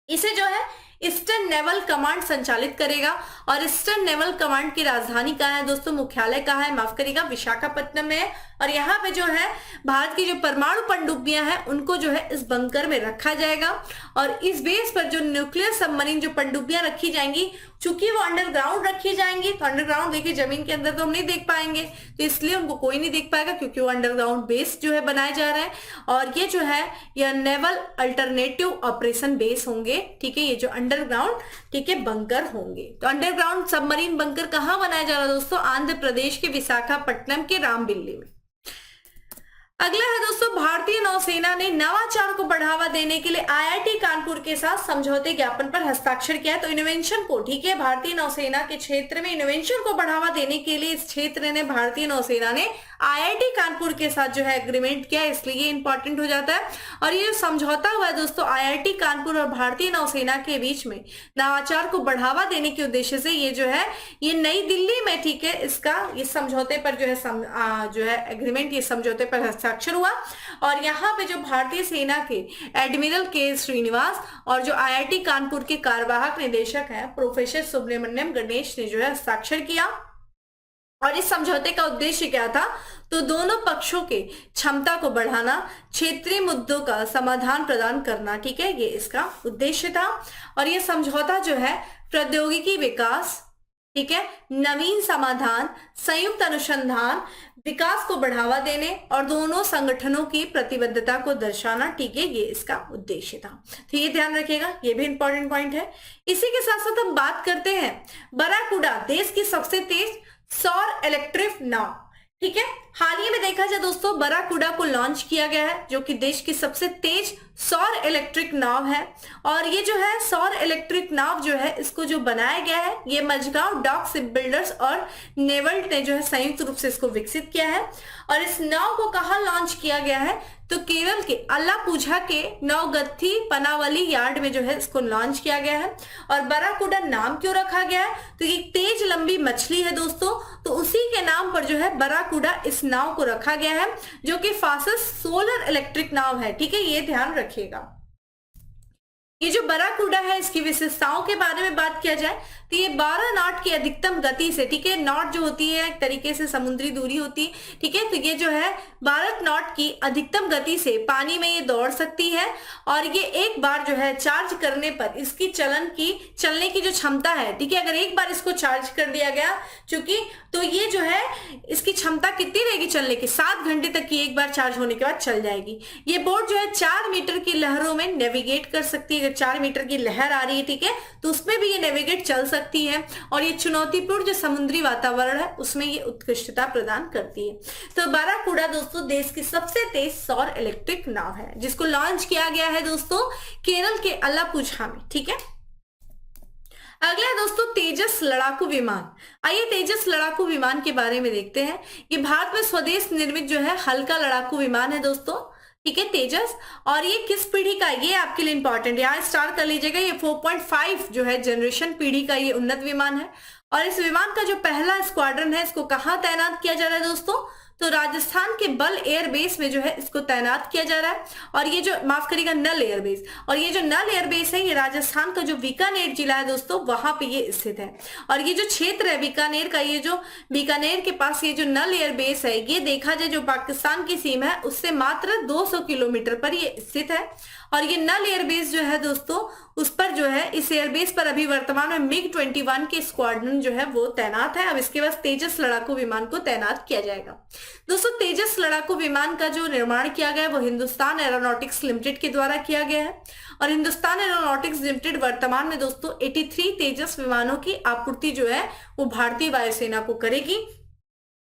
इसे जो है ईस्टर्न नेवल कमांड संचालित करेगा। और ईस्टर्न नेवल कमांड की राजधानी कहाँ है दोस्तों? मुख्यालय कहाँ है? माफ करिएगा, विशाखापट्टनम में है। और यहाँ पे जो है भारत की जो परमाणु पनडुब्बियां हैं उनको जो है इस बंकर में रखा जाएगा। और इस बेस पर जो न्यूक्लियर सबमरीन जो पनडुब्बियां रखी जाएंगी, चूंकि वो अंडरग्राउंड रखी जाएंगी, तो अंडरग्राउंड देखिए जमीन के अंदर तो हम नहीं देख पाएंगे, तो इसलिए उनको कोई नहीं देख पाएगा क्योंकि वो अंडरग्राउंड बेस जो है बनाए जा रहे हैं। और ये जो है यह नेवल अल्टरनेटिव ऑपरेशन बेस होंगे, ठीक है, ये जो अंडरग्राउंड, ठीक है, बंकर होंगे। तो अंडरग्राउंड सबमरीन बंकर कहाँ बनाया जा रहा है दोस्तों? आंध्र प्रदेश के विशाखापट्टनम के रामबिल्ली में। अगला है दोस्तों भारतीय नौसेना ने नवाचार को बढ़ावा देने के लिए IIT कानपुर के साथ समझौते ज्ञापन पर हस्ताक्षर किया है। तो इनोवेशन को, ठीक है, भारतीय नौसेना के क्षेत्र में इनोवेशन को बढ़ावा देने के लिए इस क्षेत्र ने भारतीय नौसेना ने IIT कानपुर के साथ जो है एग्रीमेंट किया, इसलिए ये इंपॉर्टेंट हो जाता है। और ये समझौता हुआ है दोस्तों IIT कानपुर और भारतीय नौसेना के बीच में नवाचार को बढ़ावा देने के उद्देश्य से। ये जो है ये नई दिल्ली में, ठीक है, इसका इस समझौते पर जो है एग्रीमेंट, ये समझौते पर हस्ताक्षर हुआ। और यहाँ पे जो भारतीय सेना के एडमिरल के श्रीनिवास और जो IIT कानपुर के कार्यवाहक निदेशक हैं प्रोफेसर सुब्रमण्यम गणेश ने जो है हस्ताक्षर किया। और इस समझौते का उद्देश्य क्या था? तो दोनों पक्षों के क्षमता को बढ़ाना, क्षेत्रीय मुद्दों का समाधान प्रदान करना, ठीक है, ये इसका उद्देश्य था। और ये समझौता जो है प्रौद्योगिकी विकास, ठीक है, नवीन समाधान, संयुक्त अनुसंधान, विकास को बढ़ावा देने और दोनों संगठनों की प्रतिबद्धता को दर्शाना, ठीक है, ये इसका उद्देश्य था। तो ये ध्यान रखिएगा, ये भी इंपॉर्टेंट पॉइंट है। इसी के साथ साथ हम बात करते हैं बराकुडा, देश की सबसे तेज सौर इलेक्ट्रिक नाव, ठीक है। हाल ही में देखा जाए दोस्तों बराकुडा को लॉन्च किया गया है, जो कि देश की सबसे तेज सौर इलेक्ट्रिक नाव है। और ये जो है सौर इलेक्ट्रिक नाव जो है इसको जो बनाया गया है ये मझगांव डॉक शिप बिल्डर्स और नेवल्ट ने जो है संयुक्त रूप से इसको विकसित किया है। और इस नाव को कहाँ लॉन्च किया गया है? तो केरल के अलापुझा के नवगत्थी पनावली यार्ड में जो है इसको लॉन्च किया गया है। और बराकुडा नाम क्यों रखा गया है? तो ये तेज लंबी मछली है दोस्तों, तो उसी के नाम पर जो है बराकुडा इस नाव को रखा गया है, जो कि फास्टेस्ट सोलर इलेक्ट्रिक नाव है, ठीक है, ये ध्यान रखिएगा। ये जो बराकुडा है इसकी विशेषताओं के बारे में बात किया जाए तो ये 12 नॉट की अधिकतम गति से, ठीक है, नॉट जो होती है एक तरीके से समुद्री दूरी होती है, ठीक है, तो ये जो है 12 नॉट की अधिकतम गति से पानी में ये दौड़ सकती है। और ये एक बार जो है चार्ज करने पर इसकी चलने की जो क्षमता है, ठीक है, अगर एक बार इसको चार्ज कर दिया गया चूंकि, तो ये जो है इसकी क्षमता कितनी रहेगी चलने की, 7 घंटे तक की एक बार चार्ज होने के बाद चल जाएगी। ये बोट जो है 4 मीटर की लहरों में नेविगेट कर सकती है। अगर 4 मीटर की लहर आ रही है, ठीक है, तो उसमें भी ये नेविगेट चल सकती है। और ये चुनौतीपूर्ण जो समुद्री वातावरण है उसमें ये उत्कृष्टता प्रदान करती है। तो बाराकूडा दोस्तों देश की सबसे तेज सौर इलेक्ट्रिक नाव है, जिसको लॉन्च किया गया है दोस्तों केरल के अलापुझा में, ठीक है। अगला है दोस्तों तेजस लड़ाकू विमान। आइए तेजस लड़ाकू विमान के बारे में देखते हैं। ये भारत में स्वदेश निर्मित जो है हल्का लड़ाकू विमान है दोस्तों, ठीक है, तेजस। और ये किस पीढ़ी का, ये आपके लिए इंपॉर्टेंट, यहाँ स्टार कर लीजिएगा। ये 4.5 जो है जनरेशन पीढ़ी का ये उन्नत विमान है। और इस विमान का जो पहला स्क्वाड्रन है इसको कहाँ तैनात किया जा रहा है दोस्तों, तो राजस्थान के बल एयरबेस में जो है इसको तैनात किया जा रहा है। और ये जो माफ करिएगा नल एयरबेस, और ये जो नल एयरबेस है ये राजस्थान का जो बीकानेर जिला है दोस्तों वहां पे ये स्थित है। और ये जो क्षेत्र है बीकानेर का, ये जो बीकानेर के पास ये जो नल एयरबेस है ये देखा जाए जो पाकिस्तान की सीमा है उससे मात्र 200 किलोमीटर पर ये स्थित है। और ये नल एयरबेस जो है दोस्तों उस पर जो है इस एयरबेस पर अभी वर्तमान में MiG-21 के स्क्वाड्रन जो है वो तैनात है। अब इसके बाद तेजस लड़ाकू विमान को तैनात किया जाएगा। दोस्तों तेजस लड़ाकू विमान का जो निर्माण किया गया है वो हिंदुस्तान एरोनॉटिक्स लिमिटेड के द्वारा किया गया है। और हिंदुस्तान एरोनॉटिक्स लिमिटेड वर्तमान में दोस्तों 83 तेजस विमानों की आपूर्ति जो है वो भारतीय वायुसेना को करेगी।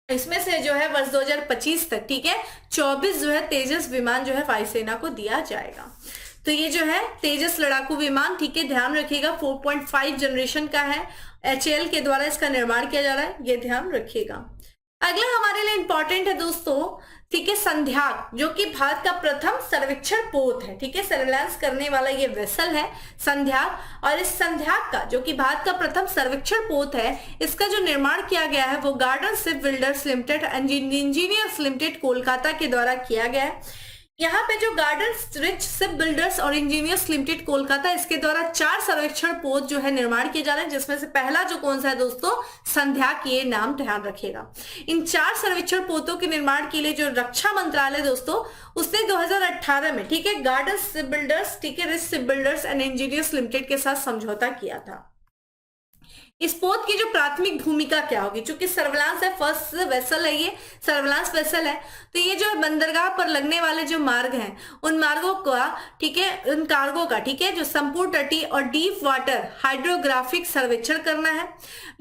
इसमें से जो है वर्ष 2025 तक, ठीक है, 24 जो है तेजस विमान जो है वायुसेना को दिया जाएगा। तो ये जो है तेजस लड़ाकू विमान, ठीक है, ध्यान रखिएगा 4.5 जनरेशन का है, HAL के द्वारा इसका निर्माण किया जा रहा है, ये ध्यान रखिएगा। अगला हमारे लिए इंपॉर्टेंट है दोस्तों, ठीक है, संध्याक, जो कि भारत का प्रथम सर्वेक्षण पोत है, ठीक है, सर्वेलेंस करने वाला ये वेसल है संध्याक। और इस संध्याक का जो कि भारत का प्रथम सर्वेक्षण पोत है, इसका जो निर्माण किया गया है वो garden ship builders limited engineers limited Kolkata के द्वारा किया गया है। यहाँ पे जो गार्डन रिच शिप बिल्डर्स और इंजीनियर्स लिमिटेड कोलकाता, इसके द्वारा 4 सर्वेक्षण पोत जो है निर्माण किए जा रहे हैं, जिसमें से पहला जो कौन सा है दोस्तों, संध्याक, ये नाम ध्यान रखिएगा। इन 4 सर्वेक्षण पोतों के निर्माण के लिए जो रक्षा मंत्रालय दोस्तों उसने 2018 में, ठीक है, गार्डन शिप बिल्डर्स, ठीक है, rich ship builders and engineers limited के साथ समझौता किया था। इस पोत की जो प्राथमिक भूमिका क्या होगी, चूंकि सर्विलांस है, फर्स्ट वेसल है, ये सर्विलांस वेसल है, तो ये जो बंदरगाह पर लगने वाले जो मार्ग हैं उन मार्गों का, ठीक है, उन कार्गो का, ठीक है, जो संपूर्ण तटीय और डीप वाटर हाइड्रोग्राफिक सर्वेक्षण करना है।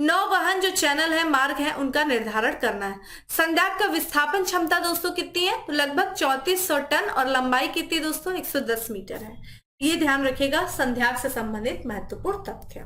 नौवहन जो चैनल है, मार्ग है, उनका निर्धारण करना है। संध्याक का विस्थापन क्षमता दोस्तों कितनी है, तो लगभग 3400 टन और लंबाई कितनी दोस्तों 110 मीटर है। ये ध्यान रखिएगा संध्याक से संबंधित महत्वपूर्ण तथ्य।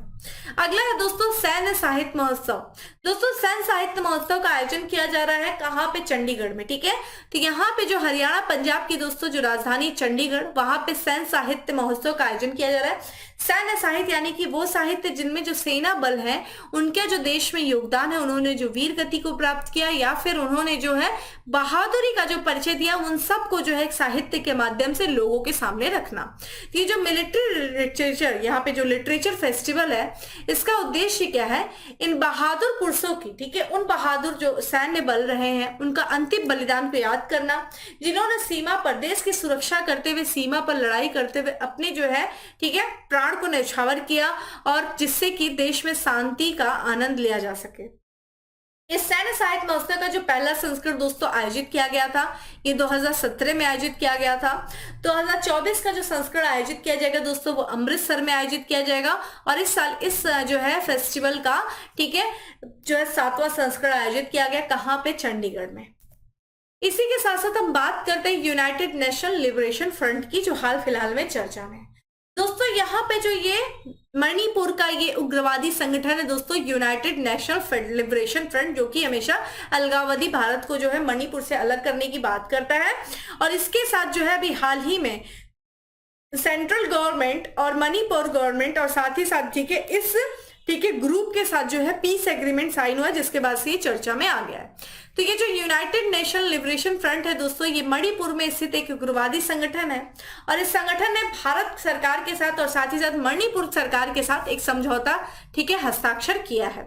अगला है दोस्तों सैन्य साहित्य महोत्सव। दोस्तों सैन्य साहित्य महोत्सव का आयोजन किया जा रहा है कहाँ पे, चंडीगढ़ में, ठीक है। तो यहाँ पे जो हरियाणा पंजाब की दोस्तों जो राजधानी चंडीगढ़, वहां पे सैन्य साहित्य महोत्सव का आयोजन किया जा रहा है। सैन्य साहित्य यानी कि वो साहित्य जिनमें जो सेना बल है उनके जो देश में योगदान है, उन्होंने जो वीर गति को प्राप्त किया या फिर उन्होंने जो है बहादुरी का जो परिचय दिया, उन सबको जो है साहित्य के माध्यम से लोगों के सामने रखना। ये जो मिलिट्री लिटरेचर, यहाँ पे जो लिटरेचर फेस्टिवल है, इसका उद्देश्य क्या है, इन बहादुर पुरुषों की, ठीक है, उन बहादुर जो सैन्य बल रहे हैं उनका अंतिम बलिदान को याद करना, जिन्होंने सीमा पर देश की सुरक्षा करते हुए, सीमा पर लड़ाई करते हुए अपने जो है, ठीक है, प्राण को न्यौछावर किया, और जिससे कि देश में शांति का आनंद लिया जा सके। इस सैन्य साहित्य महोत्सव का जो पहला संस्करण दोस्तों आयोजित किया गया था, ये 2017 में आयोजित किया गया था। 2024 का जो संस्करण आयोजित किया जाएगा दोस्तों वो अमृतसर में आयोजित किया जाएगा। और इस साल इस जो है फेस्टिवल का, ठीक है, जो है 7वां संस्करण आयोजित किया गया, कहाँ पे, चंडीगढ़ में। इसी के साथ साथ हम बात करते हैं यूनाइटेड नेशनल लिबरेशन फ्रंट की, जो हाल फिलहाल में चर्चा में। दोस्तों यहाँ पे जो ये मणिपुर का ये उग्रवादी संगठन है दोस्तों, यूनाइटेड नेशनल लिबरेशन फ्रंट, जो कि हमेशा अलगाववादी भारत को जो है मणिपुर से अलग करने की बात करता है। और इसके साथ जो है अभी हाल ही में सेंट्रल गवर्नमेंट और मणिपुर गवर्नमेंट और साथ ही साथ, ठीक है, इस ठीक है, ग्रुप के साथ जो है पीस एग्रीमेंट साइन हुआ, जिसके बाद से ये चर्चा में आ गया है। तो ये जो यूनाइटेड नेशन लिबरेशन फ्रंट है दोस्तों, ये मणिपुर में स्थित एक उग्रवादी संगठन है और इस संगठन ने भारत सरकार के साथ और साथ ही साथ मणिपुर सरकार के साथ एक समझौता, ठीक है, हस्ताक्षर किया है।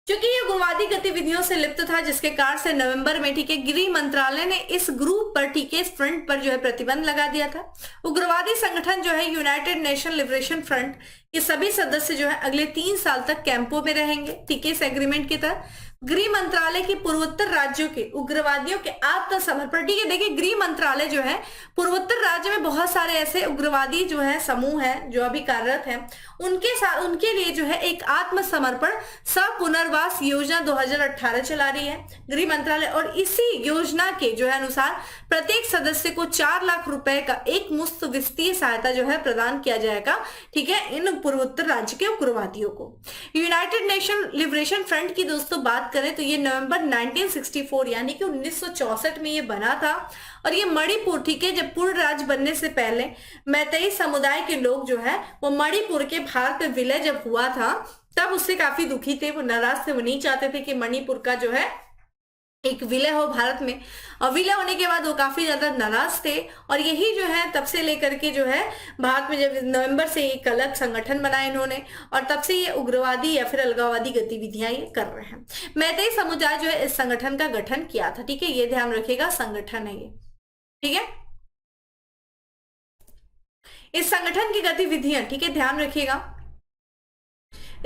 क्योंकि ये उग्रवादी गतिविधियों से लिप्त था, जिसके कारण से नवंबर में, ठीक है, गृह मंत्रालय ने इस ग्रुप पर, ठीक है, इस फ्रंट पर जो है प्रतिबंध लगा दिया था। उग्रवादी संगठन जो है यूनाइटेड नेशन लिबरेशन फ्रंट के सभी सदस्य जो है अगले 3 साल तक कैंपों में रहेंगे, ठीक है, इस एग्रीमेंट के तहत। गृह मंत्रालय की पूर्वोत्तर राज्यों के उग्रवादियों के आत्मसमर्पण, ठीक है, देखिए गृह मंत्रालय जो है पूर्वोत्तर राज्य में बहुत सारे ऐसे उग्रवादी जो है समूह है जो अभी कार्यरत हैं, उनके साथ उनके लिए जो है एक आत्मसमर्पण सह पुनर्वास योजना 2018 चला रही है गृह मंत्रालय। और इसी योजना के जो है अनुसार प्रत्येक सदस्य को 4 लाख रुपए का एक मुफ्त वित्तीय सहायता जो है प्रदान किया जाएगा, ठीक है, इन पूर्वोत्तर राज्य के उग्रवादियों को। यूनाइटेड नेशन लिबरेशन फ्रंट की दोस्तों बात करें तो ये नवंबर 1964 यानी कि 1964 में ये बना था और ये मणिपुर, ठीक है, जब पूर्ण राज्य बनने से पहले मैतेई समुदाय के लोग जो है वो मणिपुर के भारत में विलय जब हुआ था तब उससे काफी दुखी थे, वो नाराज थे, वो नहीं चाहते थे कि मणिपुर का जो है एक विलय हो भारत में। और विलय होने के बाद वो काफी ज्यादा नाराज थे और यही जो है तब से लेकर के जो है भारत में जब नवंबर से एक अलग संगठन बनाया इन्होंने और तब से ये उग्रवादी या फिर अलगाववादी गतिविधियां ये कर रहे हैं। मैतेई समुदाय जो है इस संगठन का गठन किया था, ठीक है, ये ध्यान रखिएगा, संगठन है ये, ठीक है। इस संगठन की गतिविधियां, ठीक है, ध्यान रखिएगा,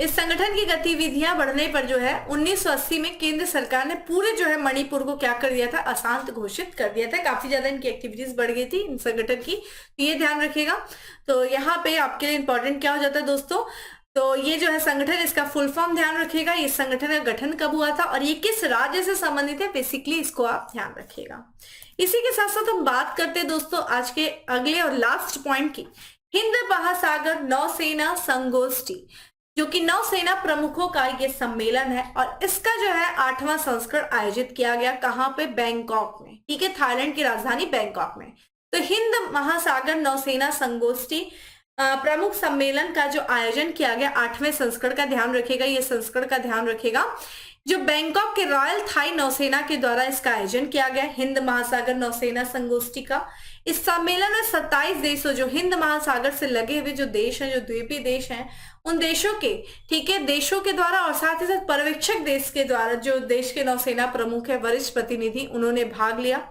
इस संगठन की गतिविधियां बढ़ने पर जो है 1980 में केंद्र सरकार ने पूरे जो है मणिपुर को क्या कर दिया था, अशांत घोषित कर दिया था। काफी ज्यादा इनकी एक्टिविटीज बढ़ गई थी इन संगठन की, तो ये ध्यान रखिएगा। तो यहाँ पे आपके लिए इंपॉर्टेंट क्या हो जाता है दोस्तों, तो ये जो है संगठन, इसका फुल फॉर्म ध्यान रखिएगा, इस संगठन का गठन कब हुआ था और ये किस राज्य से संबंधित है, बेसिकली इसको आप ध्यान रखिएगा। इसी के साथ साथ हम बात करते हैं दोस्तों आज के अगले और लास्ट पॉइंट की, हिंद महासागर नौसेना संगोष्ठी, जो कि नौसेना प्रमुखों का ये सम्मेलन है और इसका जो है 8वां संस्करण आयोजित किया गया, कहां पे, बैंकॉक में, ठीक है, थाईलैंड की राजधानी बैंकॉक में। तो हिंद महासागर नौसेना संगोष्ठी प्रमुख सम्मेलन का जो आयोजन किया गया 8वें संस्करण का ध्यान रखिएगा, ये संस्करण का ध्यान रखिएगा, जो बैंकॉक के रॉयल थाई नौसेना के द्वारा इसका आयोजन किया गया हिंद महासागर नौसेना संगोष्ठी का। इस सम्मेलन में 27 देशों, जो हिंद महासागर से लगे हुए जो देश हैं, जो द्वीपीय देश हैं, उन देशों के, ठीक है, देशों के द्वारा और साथ ही साथ पर्यवेक्षक देश के द्वारा, जो देश के नौसेना प्रमुख है, वरिष्ठ प्रतिनिधि, उन्होंने भाग लिया।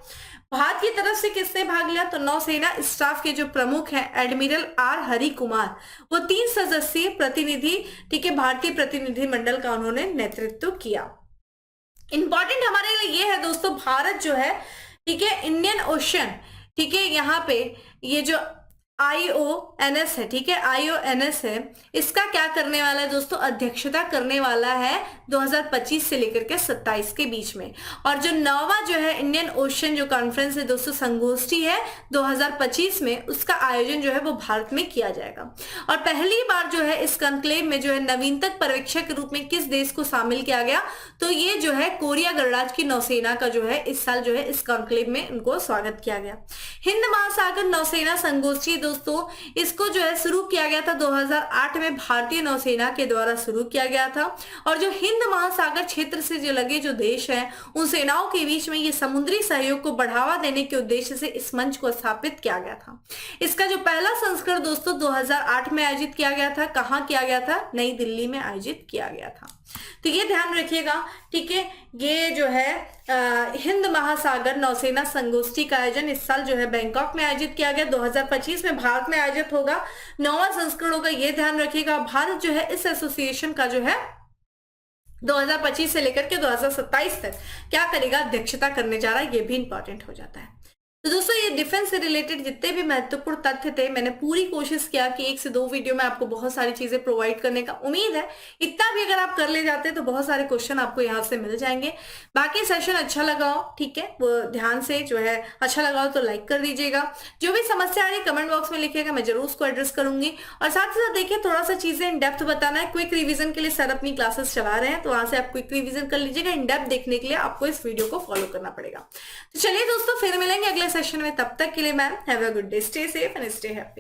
भारत की तरफ से किसने भाग लिया, तो नौसेना स्टाफ के जो प्रमुख हैं एडमिरल आर हरि कुमार, वो 3 सदस्यीय प्रतिनिधि, ठीक है, भारतीय प्रतिनिधि मंडल का उन्होंने नेतृत्व किया। इंपॉर्टेंट हमारे लिए ये है दोस्तों, भारत जो है, ठीक है, इंडियन ओशन, ठीक है, यहाँ पे ये जो IONS है, ठीक है, IONS है, इसका क्या करने वाला है दोस्तों, अध्यक्षता करने वाला है 2025 से लेकर के 27 के बीच में। और जो 9वां जो है इंडियन ओशन जो कॉन्फ्रेंस है दोस्तों, संगोष्ठी है 2025 में, उसका आयोजन जो है वो भारत में किया जाएगा। और पहली बार जो है इस कॉन्क्लेव में जो है नवीनतम पर्यवेक्षक के रूप में किस देश को शामिल किया गया, तो ये जो है कोरिया गणराज्य की नौसेना का जो है इस साल जो है इस कॉन्क्लेव में उनको स्वागत किया गया। हिंद महासागर नौसेना संगोष्ठी दोस्तों, इसको जो है शुरू किया गया था 2008 में, भारतीय नौसेना के द्वारा शुरू किया गया था। और जो हिंद महासागर क्षेत्र से जो लगे जो देश हैं, उन सेनाओं के बीच में ये समुद्री सहयोग को बढ़ावा देने के उद्देश्य से इस मंच को स्थापित किया गया था। इसका जो पहला संस्करण दोस्तों 2008 में आयोजित किया गया था, कहाँ किया गया था, नई दिल्ली में आयोजित किया गया था। तो ये ध्यान रखिएगा, ठीक है, ये जो है हिंद महासागर नौसेना संगोष्ठी का आयोजन इस साल जो है बैंकॉक में आयोजित किया गया, 2025 में भारत में आयोजित होगा, 9वां संस्करण होगा, ये ध्यान रखिएगा। भारत जो है इस एसोसिएशन का जो है 2025 से लेकर के 2027 तक क्या करेगा, अध्यक्षता करने जा रहा है, ये भी इंपॉर्टेंट हो जाता है। तो दोस्तों ये डिफेंस से रिलेटेड जितने भी महत्वपूर्ण तथ्य थे, मैंने पूरी कोशिश किया कि 1 से 2 वीडियो में आपको बहुत सारी चीजें प्रोवाइड करने का। उम्मीद है इतना भी अगर आप कर ले जाते हैं तो बहुत सारे क्वेश्चन आपको यहाँ से मिल जाएंगे। बाकी सेशन अच्छा लगा हो, ठीक है, वो ध्यान से जो है अच्छा लगा हो तो लाइक कर दीजिएगा। जो भी समस्या आ रही है कमेंट बॉक्स में लिखिएगा, मैं जरूर उसको एड्रेस करूंगी। और साथ ही साथ देखिए थोड़ा सा चीजें इन डेप्थ बताना है, क्विक रिविजन के लिए सर अपनी क्लासेस चला रहे हैं, तो वहां से आप क्विक रिविजन कर लीजिएगा। इन डेप्थ देखने के लिए आपको इस वीडियो को फॉलो करना पड़ेगा। तो चलिए दोस्तों फिर मिलेंगे अगले सेशन में, तब तक के लिए ma'am have a good day, stay safe and stay happy.